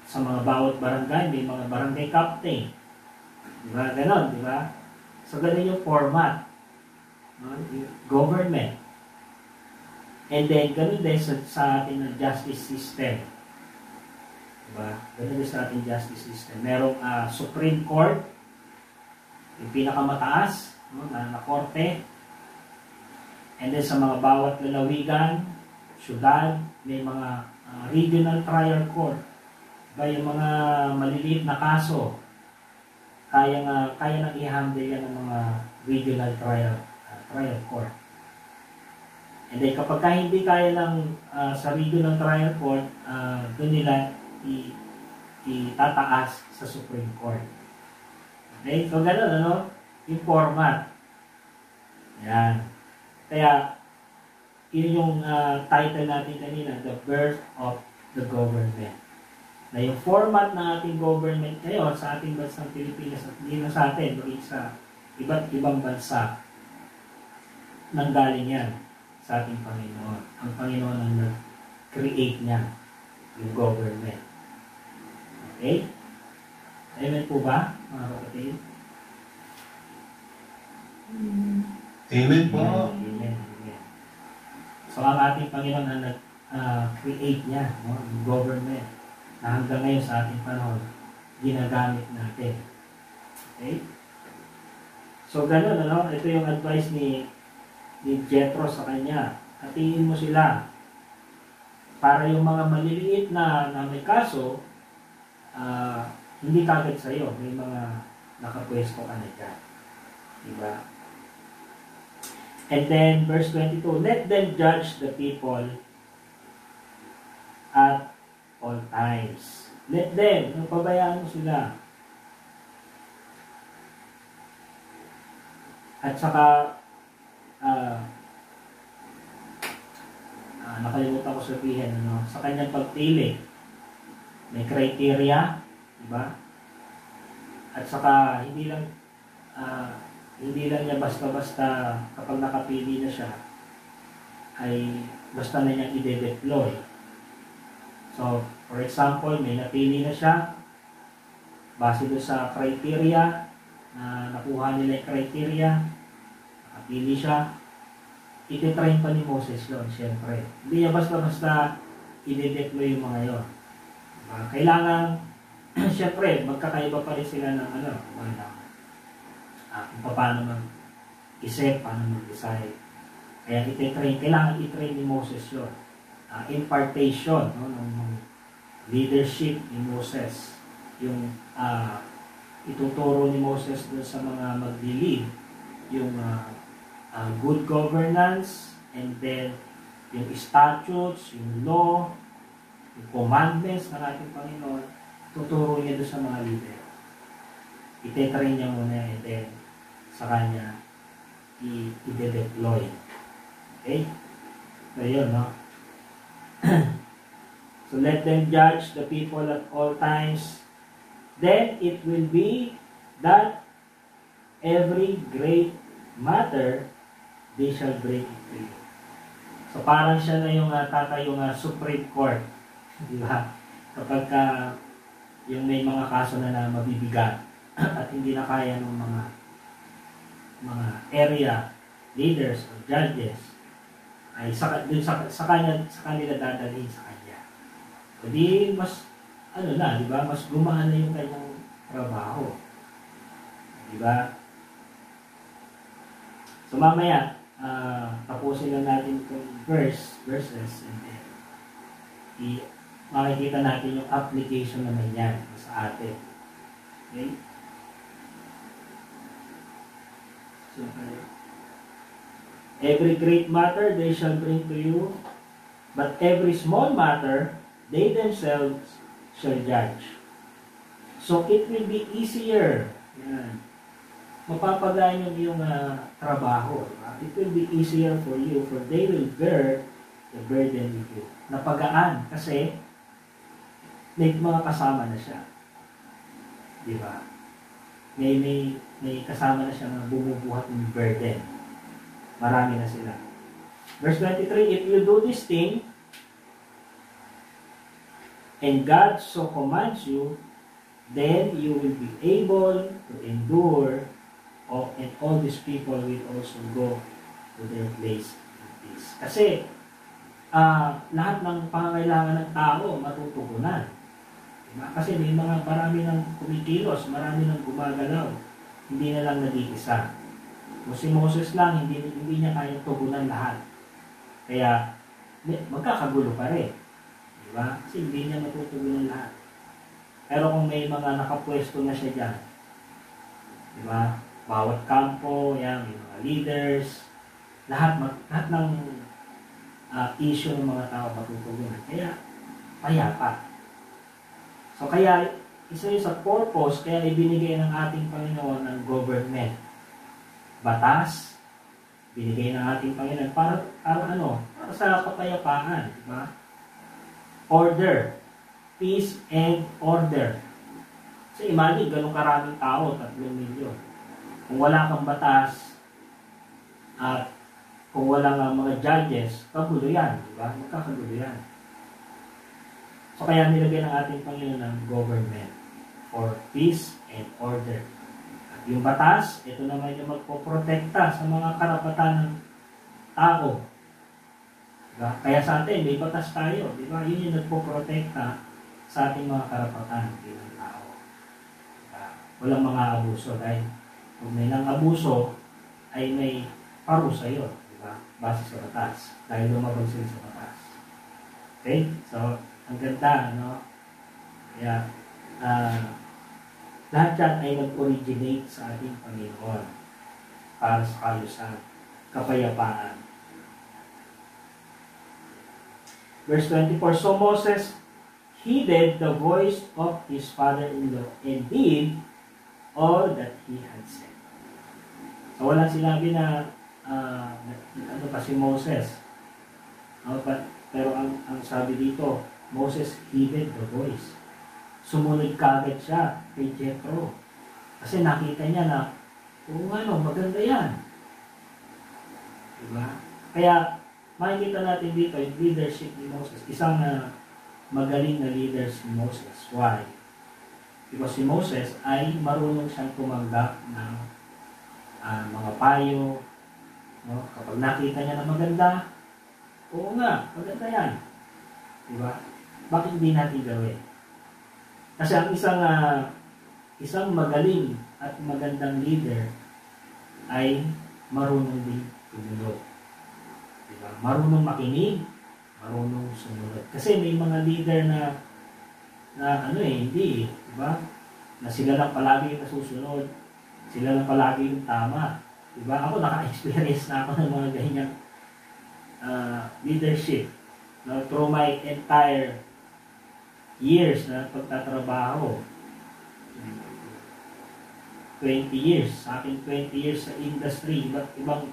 sa mga bawat barangay may mga barangay captain, diba? Ganon, diba? So ganon yung format, no? Yung government. And then, ganun din sa ating justice system. Diba? Ganun din sa ating justice system. Merong Supreme Court, yung pinakamataas, no, na korte. And then sa mga bawat lalawigan, syudad, may mga regional trial court. Diba? Yung mga maliliit na kaso, kaya nang i-handle yan ng mga regional trial court. And then kapag hindi kaya ng sa regional trial court, doon nila itataas sa Supreme Court. Okay? So, ganun, ano? Yung format. Yan. Kaya, yun yung title natin kanina, The Birth of the Government. Na yung format ng ating government ngayon sa ating bansang Pilipinas at hindi na sa atin, doon sa iba't ibang bansa, nanggaling yan sa ating Panginoon. Ang Panginoon ang nag-create niya, yung government. Okay? Amen po ba, mga kapatid? Amen po. Amen. Amen. So, ang ating Panginoon ang nag-create niya, no? Yung government, na hanggang ngayon sa ating panahon, ginagamit natin. Okay? So, ganun, ano? Ito yung advice ni Jethro sa kanya. Hatiin mo sila para yung mga maliliit na may kaso, hindi kagad sa'yo. May mga nakapwesto ka na dyan. Diba? And then, verse 22, let them judge the people at all times. Let them, pabayaan mo sila. At saka, nakalimutan ko sabihin, ano, sa kanyang pagpili, may criteria, diba? At saka, hindi lang niya basta-basta kapag nakapili na siya, ay basta na niyang ide-deploy. So, for example, may napili na siya, base doon sa criteria, na nakuha nila yung criteria, nakapili siya, ititrain pa ni Moses yun, siyempre. Hindi niya basta-basta ide-deploy yung mga yun. Kailangan, siyempre, magkakaiba pa rin sila ng kung paano mag-isip, paano mag-decide. Kaya kailangan i-train ni Moses yun. Impartation, no, ng leadership ni Moses. Yung ituturo ni Moses dun sa mga mag-lead, yung good governance, and then yung statutes, yung law, yung commandments ng ating Panginoon, tuturo niya doon sa mga leader. Ite-train niya muna, and then sa kanya i-deploy. Okay? So yun, no? So let them judge the people at all times. Then it will be that every great matter they shall bring it to you. So parang siya na yung tatayong Supreme Court. Di ba? Kapag yung may mga kaso na mabibigat at hindi na kaya ng mga area leaders or judges, ay sa kanila dadalhin sa kanya. Hindi mas di ba? Mas gumaan na yung kanyang trabaho. Di ba? So mamaya, tapusin lang natin itong verses, and then makikita natin yung application naman yan sa atin. Okay? So, every great matter they shall bring to you, but every small matter they themselves shall judge. So it will be easier. Yan. Mapapagaan yung iyong trabaho. It will be easier for you, for they will bear the burden with you. Napagaan kasi may mga kasama na siya. Di ba? May kasama na siya na bumubuhat ng burden. Marami na sila. Verse 23, if you do this thing, and God so commands you, then you will be able to endure, and all these people will also go to their place in peace. Kasi, lahat ng pangangailangan ng tao matutugunan. Diba? Kasi may marami ng kumikilos, marami ng gumagalaw. Hindi na lang nag-iisa. Kung si Moses lang, hindi niya kayang tugunan lahat. Kaya, magkakagulo pa rin. Diba? Kasi hindi niya matutugunan lahat. Pero kung may mga nakapwesto na siya dyan, diba? Bawat kampo, yan, may mga leaders, lahat ng issue ng mga tao matutugunan. Kaya, payapa. So, kaya, isa yun sa purpose, kaya ibinigay ng ating Panginoon ng government. Batas, binigay ng ating Panginoon para ano? Para sa kapayapaan, di ba? Order. Peace and order. So, imagine, ganun karaming tao, 3 milyon. Kung wala kang batas, at kung walang mga judges, kagulo yan, di ba? Magkakagulo yan. So, kaya nilagay ng ating Panginoon ng government for peace and order. At yung batas, ito naman yung magpoprotekta sa mga karapatan ng tao. Diba? Kaya sa atin, may batas tayo. Diba? Yun yung nagpoprotekta sa ating mga karapatan bilang tao. Diba? Walang mga abuso. Dahil kung may nang abuso, ay may parusa yun. Diba? Base sa batas. Dahil lumabag sila sa batas. Okay? So, ang ganda, no? Kaya, lahat yan ay nag-originate sa ating Panginoon para sa kalusan, kapayapaan. Verse 24, so Moses heeded the voice of his father-in-law and did all that he had said. So walang sinabi na ano pa si Moses. Pero ang sabi dito, Moses heeded the voice. Sumunod kagad siya kay Jethro. Kasi nakita niya na, maganda yan. Diba? Kaya, makikita natin dito yung leadership ni Moses. Isang magaling na leader si Moses. Why? Because si Moses ay marunong siyang tumanggap ng mga payo. No? Kapag nakita niya na maganda, oo nga, maganda yan. Diba? Bakit hindi natin gawin? Kasi ang isang magaling at magandang leader ay marunong din sumunod. Diba? Marunong makinig, marunong sumunod. Kasi may mga leader na hindi, diba? Na sila lang palagi yung nasusunod. Sila lang palagi yung tama. Diba? Ako naka-experience na ako ng mga ganyang leadership. No? Through my entire years na pagtatrabaho. 20 years. Sa akin, 20 years sa industry. Iba't ibang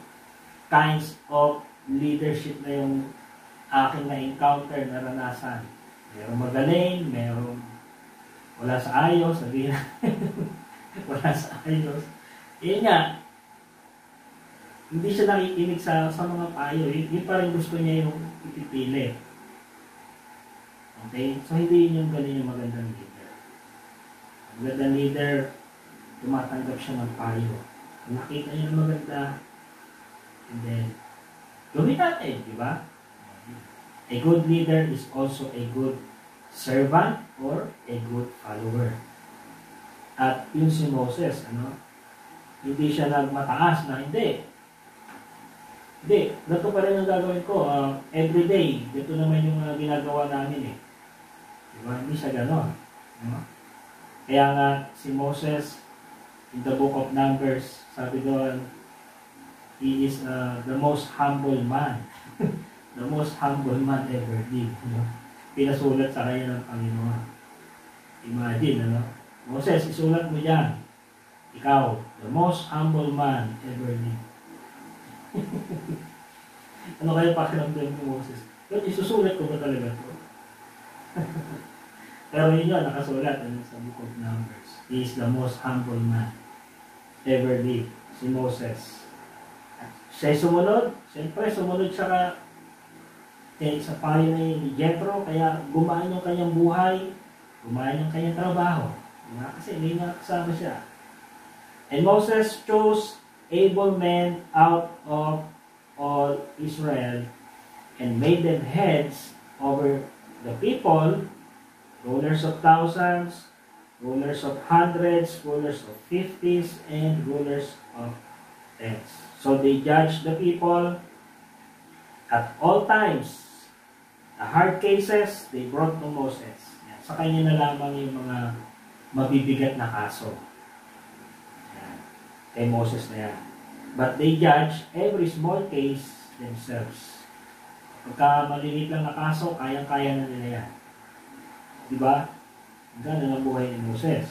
kinds of leadership na yung aking na-encounter, naranasan. Merong magaling, merong wala sa ayos, sabihin wala sa ayos. Yun nga, hindi siya nakikinig sa mga payo. Yun pa rin gusto niya yung ipipili. Okay? So, hindi yun yung galing yung magandang leader. Ang magandang leader, tumatanggap siya ng payo. Kung nakita niya yung maganda, and then, gawin natin, di ba? A good leader is also a good servant or a good follower. At yun si Moses, hindi siya nagmataas na, hindi, ganito pa rin ang gagawin ko. Everyday, ganito naman yung ginagawa namin eh. Diba? Hindi siya ganon. Kaya nga, si Moses, in the book of Numbers, sabi doon, he is the most humble man. The most humble man ever did. Pinasulat sa kanya ng Panginoon. Imagine, Moses, isulat mo dyan. Ikaw, the most humble man ever did. Ano kaya pakiramdam ni Moses? Pero isusulat ko ba talaga ito? Pero yun yun, nakasulat sa book of Numbers. He is the most humble man ever did. Si Moses. Siya sumunod. Siyempre, sumunod siya sa payo ni Jethro. Kaya gumaan yung kanyang buhay. Gumaan yung kanyang trabaho. Kasi may nakasama siya. And Moses chose able men out of all Israel and made them heads over the people, rulers of thousands, rulers of hundreds, rulers of 50s, and rulers of tens. So they judged the people at all times. The hard cases, they brought to Moses. Yan. Sa kanya na lamang yung mga mabibigat na kaso. Yan. Kay Moses na yan. But they judge every small case themselves. Pagka maliliit lang na kaso, kayang-kaya na nila yan. Di ba? Ganun ang buhay ni Moses.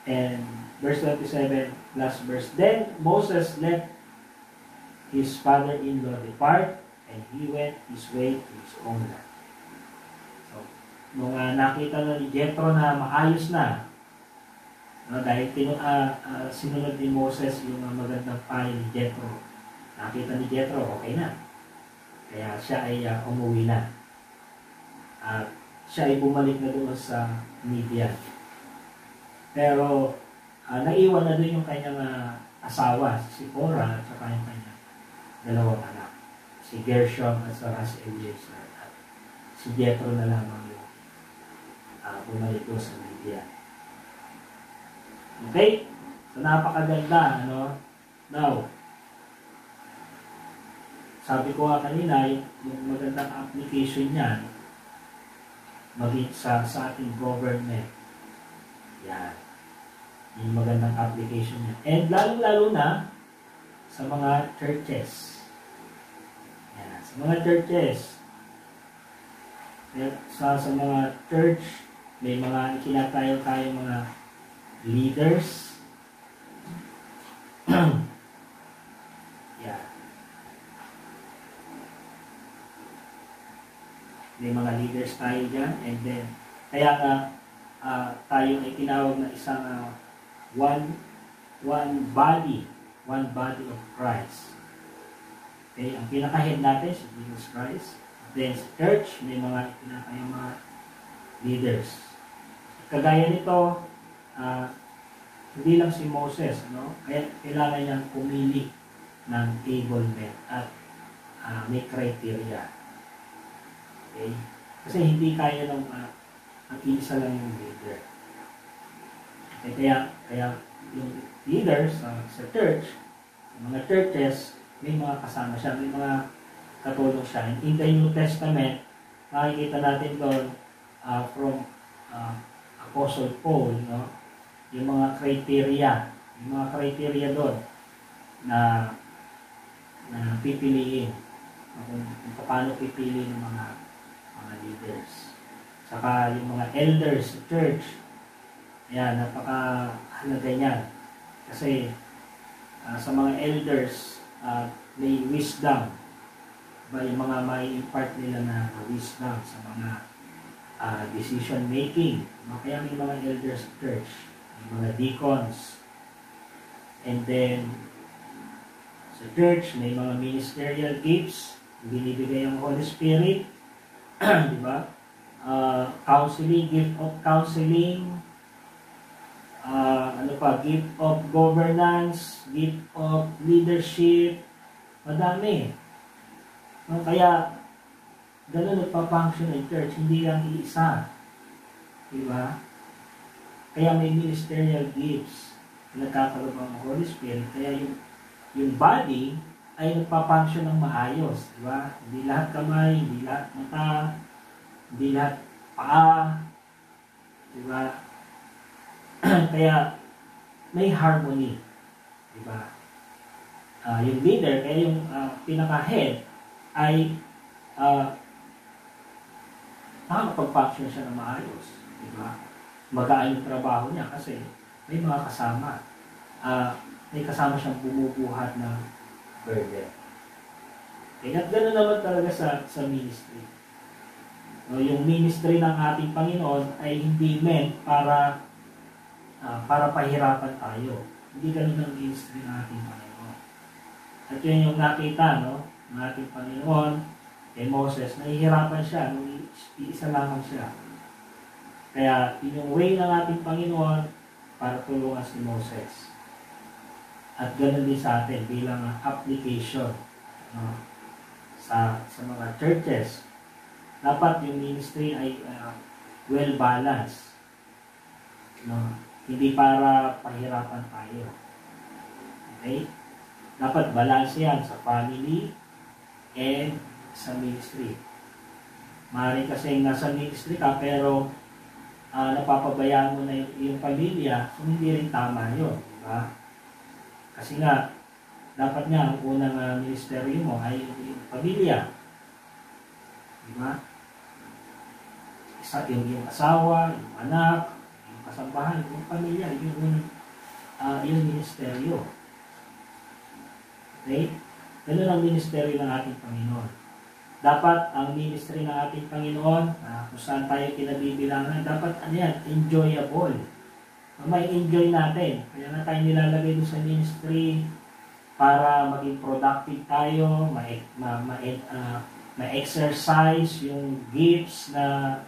And verse 27, last verse. Then Moses let his father-in-law depart, and he went his way to his own land. So, nung nakita na ni Jethro na maayos na, no, dahil sinunod ni Moses yung magandang payo ni Jethro, nakita ni Jethro, okay na. Kaya siya ay umuwi na. At siya ay bumalik na doon sa Midian. Pero naiwan na doon yung kanyang asawa, si Cora, at saka yung kanyang dalawang anak. Si Gershom at saka si Eliezer. At si Jethro na lamang yung bumalik doon sa Midian. Okay? So napakaganda, ano? Now, sabi ko nga kanina, yung magandang application niyan, maging sa ating government. Yan. Yung magandang application niya. And lalo-lalo na sa mga churches. Yan. Sa mga churches. Sa mga church, may mga ikinatayo-tayo mga leaders. Yan. May mga leaders tayo dyan. And then, kaya nga, tayo ay tinawag na isang one body of Christ. Okay, ang pinaka-head natin si Jesus Christ. Then sa church, may mga itinatayong mga leaders. Kagaya nito, hindi lang si Moses, no? Kaya kailangan niyang pumili ng able men at may criteria. Okay? Kasi hindi kaya ng ang isa lang yung leader. Okay, kaya yung leaders sa church, sa mga churches, may mga kasama siya, may mga katulong siya. In the New Testament, makikita natin doon from Apostle Paul, no? Yung mga criteria doon na pipiliin, kung paano pipili ng mga leaders. Saka yung mga elders sa church, yan, napakahalaga niyan. Kasi sa mga elders, may wisdom. Yung mga may impart nila na wisdom sa mga decision making. Kaya may mga elders sa church, may mga deacons. And then, sa church, may mga ministerial gifts, binibigay ang Holy Spirit. Di ba? Counseling, gift of counseling, gift of governance, gift of leadership, madami. No, kaya, ganun nagpa-function ng church, hindi lang iisa. Diba? Kaya may ministerial gifts, nagkakaroon ng Holy Spirit, kaya yung body ay nagpa-function ng maayos. Diba? Hindi lahat kamay, hindi lahat mata, hindi lahat paa. Diba? Kaya may harmony. Diba? Yung leader, kaya yung pinaka-head ay nakakapag-function siya ng maayos. Diba? Magaan yung trabaho niya kasi may mga kasama. May kasama siyang bumubuhat ng burden. Kaya gano'n naman talaga sa ministry. No, yung ministry ng ating Panginoon ay hindi meant para pahirapan tayo. Hindi ganun ang ministry ng ating Panginoon. At yun yung nakita, no, ng ating Panginoon kay Moses, nahihirapan siya nung isa lamang siya. Kaya yung way ng ating Panginoon para tulungan si Moses. At ganun din sa atin bilang application, no, sa mga churches. Dapat yung ministry ay well-balanced. No? Hindi para pahirapan tayo. Okay? Dapat balance yan sa family and sa ministry. Maaaring kasi nasa ministry ka pero napapabayaan mo na yung pamilya, kung hindi rin tama yun. Diba? Kasi nga, dapat nga ang unang ministeryo mo ay yung pamilya. Diba? Yung asawa, yung anak, yung kasambahan, yung pamilya, yung ministeryo. Okay? Ganun ang ministeryo ng ating Panginoon. Dapat ang ministry ng ating Panginoon, kung saan tayo kinabibilangan, dapat enjoyable. May enjoy natin. Kaya na tayo nilalagay doon sa ministry para maging productive tayo, ma-exercise yung gifts na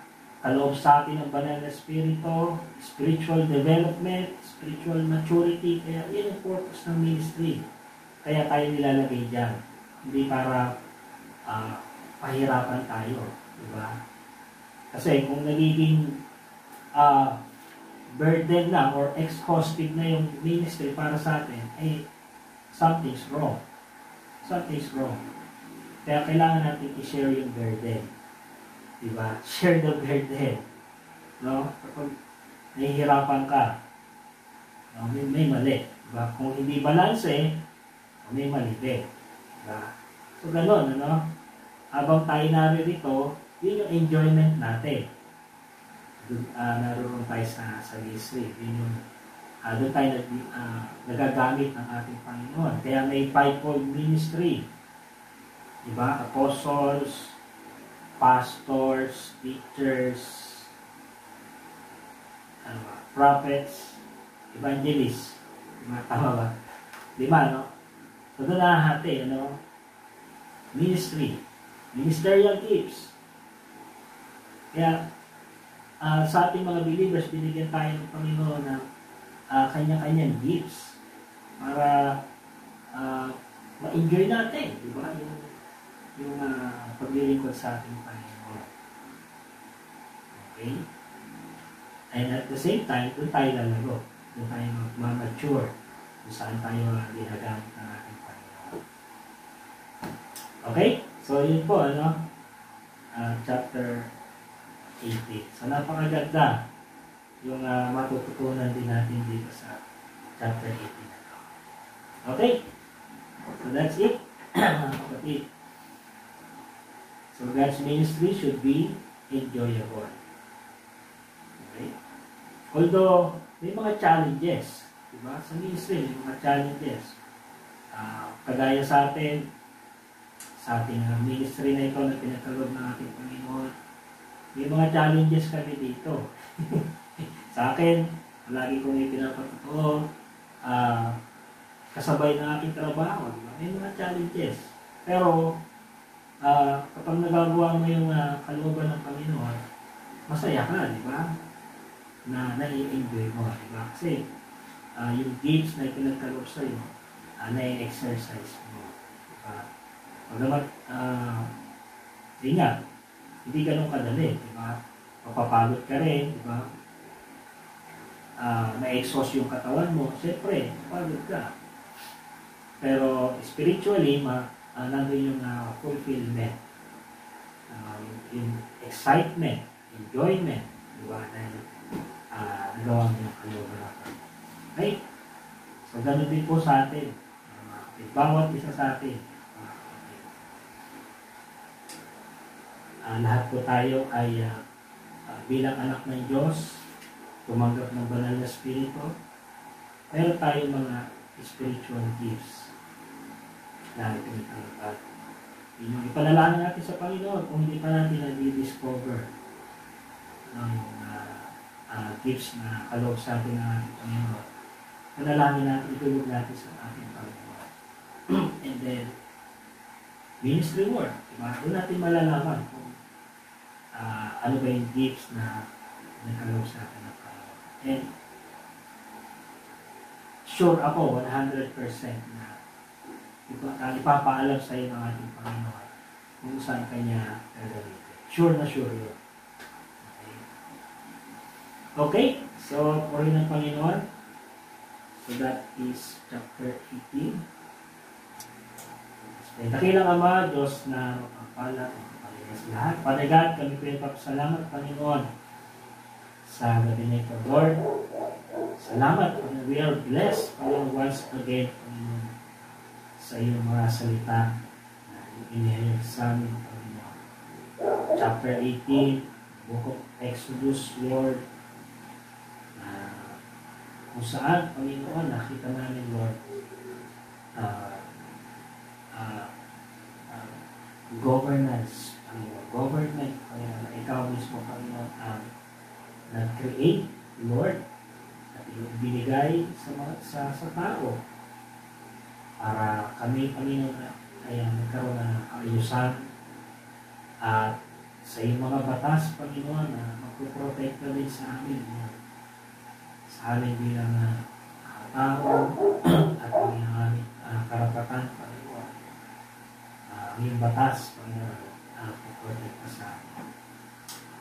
kaloob sa atin ng banal na spirito, spiritual development, spiritual maturity. Kaya yun ang purpose ng ministry. Kaya tayo nilalagay dyan. Hindi para pahirapan tayo. Diba? Kasi kung nagiging burden na or exhaustive na yung ministry para sa atin, something's wrong. Something's wrong. Kaya kailangan natin i-share yung burden. Diba? Share the burden. No? Kapag nahihirapan ka, no? may mali. Diba? Kung hindi balance, may mali din. Diba? So, ganun, ano? Habang tayo naririto, yun yung enjoyment natin. Naroon tayo sa ministry. Yun yung doon tayo nagagamit ng ating Panginoon. Kaya may fivefold ministry. Diba? Apostles, pastors, teachers, prophets, evangelists. Tama ba? 5, no? So doon nahahati, ministry, ministerial gifts. Kaya sa ating mga believers, binigyan tayo ng Panginoon ng kanya-kanyang gifts para ma-enjoy natin, di ba? Yung paglilingkod sa ating Panginoon. Okay? And at the same time, doon tayo lalago. Doon tayo ma-mature kung saan tayo ginagamit ng ating Panginoon. Okay? So, yun po, chapter 18. So, napakaganda yung matututunan din natin dito sa chapter 18 na to. Okay? So, that's it. Mga kapatid. So, God's ministry should be enjoyable. Okay? Although, may mga challenges. Diba? Sa ministry, may mga challenges. Kagaya sa ating ministry na ito na pinagkaloob ng ating Panginoon, may mga challenges kami dito. Sa akin, lagi kong ipinapatutuo, kasabay ng aking trabaho, diba? May mga challenges. Pero, kapag nagagawa mo yung kalooban ng Panginoon, masaya ka, di ba? Na nai-enjoy mo, di ba? Kasi, yung gifts na pinagkaloob sa'yo, nai-exercise mo. Di ba? Pagdamat, di nga, hindi ganun kadali, di ba? Mapapagod ka rin, di ba? Na-exhaust yung katawan mo, siyempre, mapagod ka. Pero, spiritually, nandun yung fulfillment, yung excitement, enjoyment, di ba? Dahil nagawa mo yung kalooban natin. Okay? So, ganun din po sa atin. Bawat isa sa atin. Lahat po tayo ay bilang anak ng Diyos, tumanggap ng banal na spirito, meron tayo mga spiritual gifts na ipinagkaloob. Yung ipanalangin natin sa Panginoon kung hindi pa natin na-discover ng gifts na kaloob sa atin ng ating Panginoon. Panalangin natin, itulog natin sa ating Panginoon. And then, ministry work. Diba? Doon natin malalaman kung ano ba yung gifts na kaloob sa atin ng Panginoon. And, sure ako, 100% na ipapaalam sa iyo ng ating Panginoon kung saan kanya gagamitin. Sure na sure yun. Okay? So, purihin ng Panginoon. So, that is chapter 18. Dakilang Ama, Diyos na mapapala at mapaligas lahat. Father God, kami po yung papasalamat, Panginoon, sa gabi na ito, Lord. Salamat, Panginoon. We are blessed, Panginoon, once again, Panginoon, sa iyong mga salita na inihayag sa amin, Panginoon. Chapter 18, Book of Exodus, Lord, kung saan, Panginoon, nakita namin, Lord, governance, government, Panginoon, na ikaw mismo, Panginoon, ang nag-create, Lord, at binigay sa tao para kami, Panginoon, ay nagkaroon ng kaayusan at sa iyong mga batas, Panginoon, na magpuprotekta din sa amin, sa amin bilang tao at ang aming karapatan, Panginoon. Ang iyong batas, Panginoon, magpuprotekta sa amin.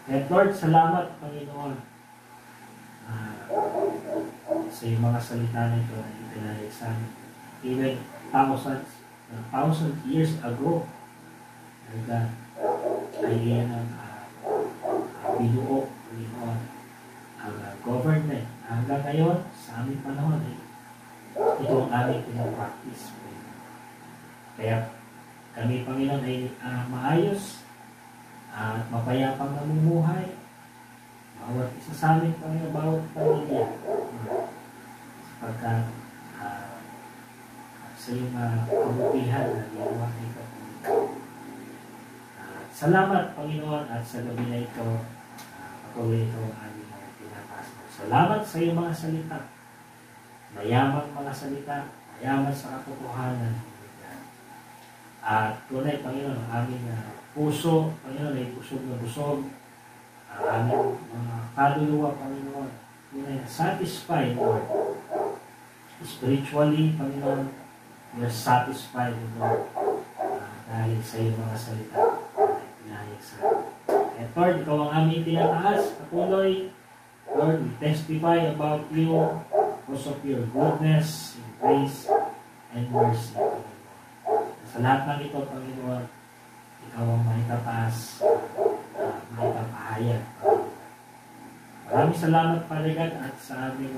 Kaya Lord, salamat, Panginoon, sa iyong mga salita na ito na ipinahayag sa amin. Even thousands years ago, God, ay iyan ang binuo, Panginoon, ang government. Hanggang ngayon, sa aming panahon, ito ang aming pinapractice. Kaya kami, Panginoon, ay maayos at mapayapang namumuhay. Bawat isa sa amin, Panginoon, bawat pamilya. Sapagkat sa iyong kabutihan na ginawa na ito. Salamat, Panginoon, at sa gabi na ito, patuloy ito ang aming pinapasok. Salamat sa iyong mga salita. Mayamang mga salita, mayaman sa katotohanan. At tunay, Panginoon, ang aming puso, Panginoon, ay busog na busog. Ang aming mga kaluluwa, Panginoon, tunay na satisfied, Lord. Spiritually, Panginoon, we are satisfied, Lord, dahil sa iyong mga salita. At Lord, ikaw ang aming tinataas, patuloy. Lord, we testify about you because of your goodness, your grace, and mercy. Sa lahat ng ito, Panginoon, ikaw ang maitataas, maitapahayag. Maraming salamat, Father God, at sa aming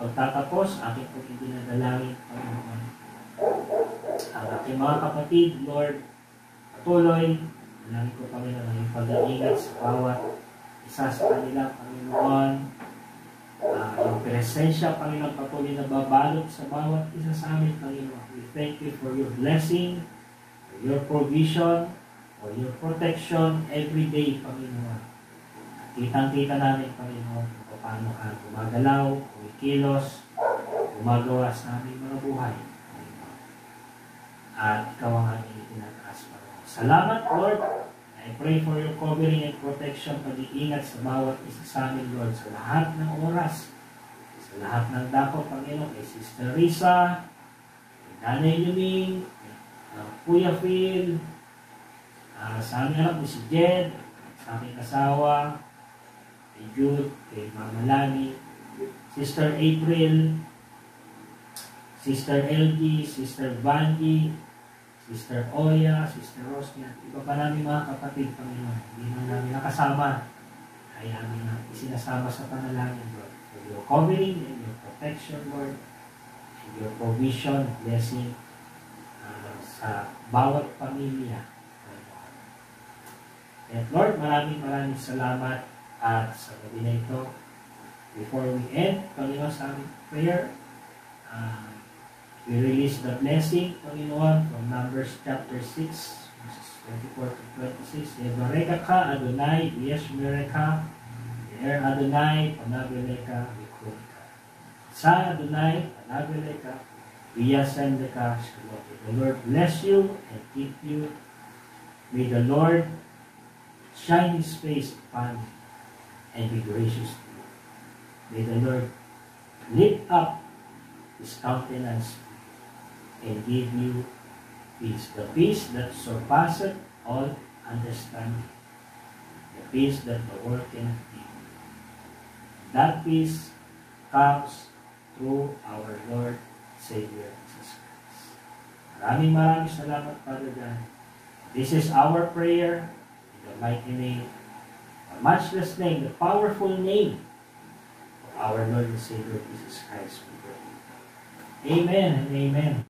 pagtatapos, aking pagkidinadalangin, Panginoon. Ang aking mga kapatid, Lord, patuloy, dalangin ko, Panginoon, ang iyong pag-iingat sa bawat isa sa kanila, Panginoon. Yung presensya, Panginoon, patuloy na babalot sa bawat isa sa amin, Panginoon. We thank you for your blessing, for your provision, for your protection every day, Panginoon. At kitang-kita namin, Panginoon, kung paano ka gumagalaw, kumikilos, gumagawa sa aming mga buhay, Panginoon. At ikaw ang aming itinataas, Panginoon. Salamat, Lord. I pray for your covering and protection, pag-iingat sa bawat isa sa amin, Lord, sa lahat ng oras, sa lahat ng dako, Panginoon, kay Sister Risa, kay Nanay Luming, kay Kuya Phil, sa aming anak ni si Jed, sa aming asawa, kay Jude, kay Mama Lani, Sister April, Sister LG, Sister Vandy, Sister Oya, Sister Rosnia, iba pa namin mga kapatid, Panginoon. Hindi na namin nakasama. Ay namin isinasama sa panalangin, Lord. For your covering and your protection, Lord. And your provision, blessing sa bawat pamilya. And Lord, maraming salamat at sa gabi na ito. Before we end, Panginoon, sa aming prayer, we release the blessing, Panginoon, from Numbers chapter 6, verses 24 to 26. Yevareka ka, Adonai, Yeshmereka, Yer Adonai, Panaveleka, Vikurika. Sa Adonai, Panaveleka, Viyasendeka, Shalom. May the Lord bless you and keep you. May the Lord shine His face upon you and be gracious to you. May the Lord lift up His countenance and give you peace. The peace that surpasseth all understanding. The peace that the world cannot give. That peace comes through our Lord, Savior, Jesus Christ. Maraming salamat, Father God. This is our prayer in the mighty name, the matchless name, the powerful name of our Lord and Savior, Jesus Christ. We pray. Amen and amen.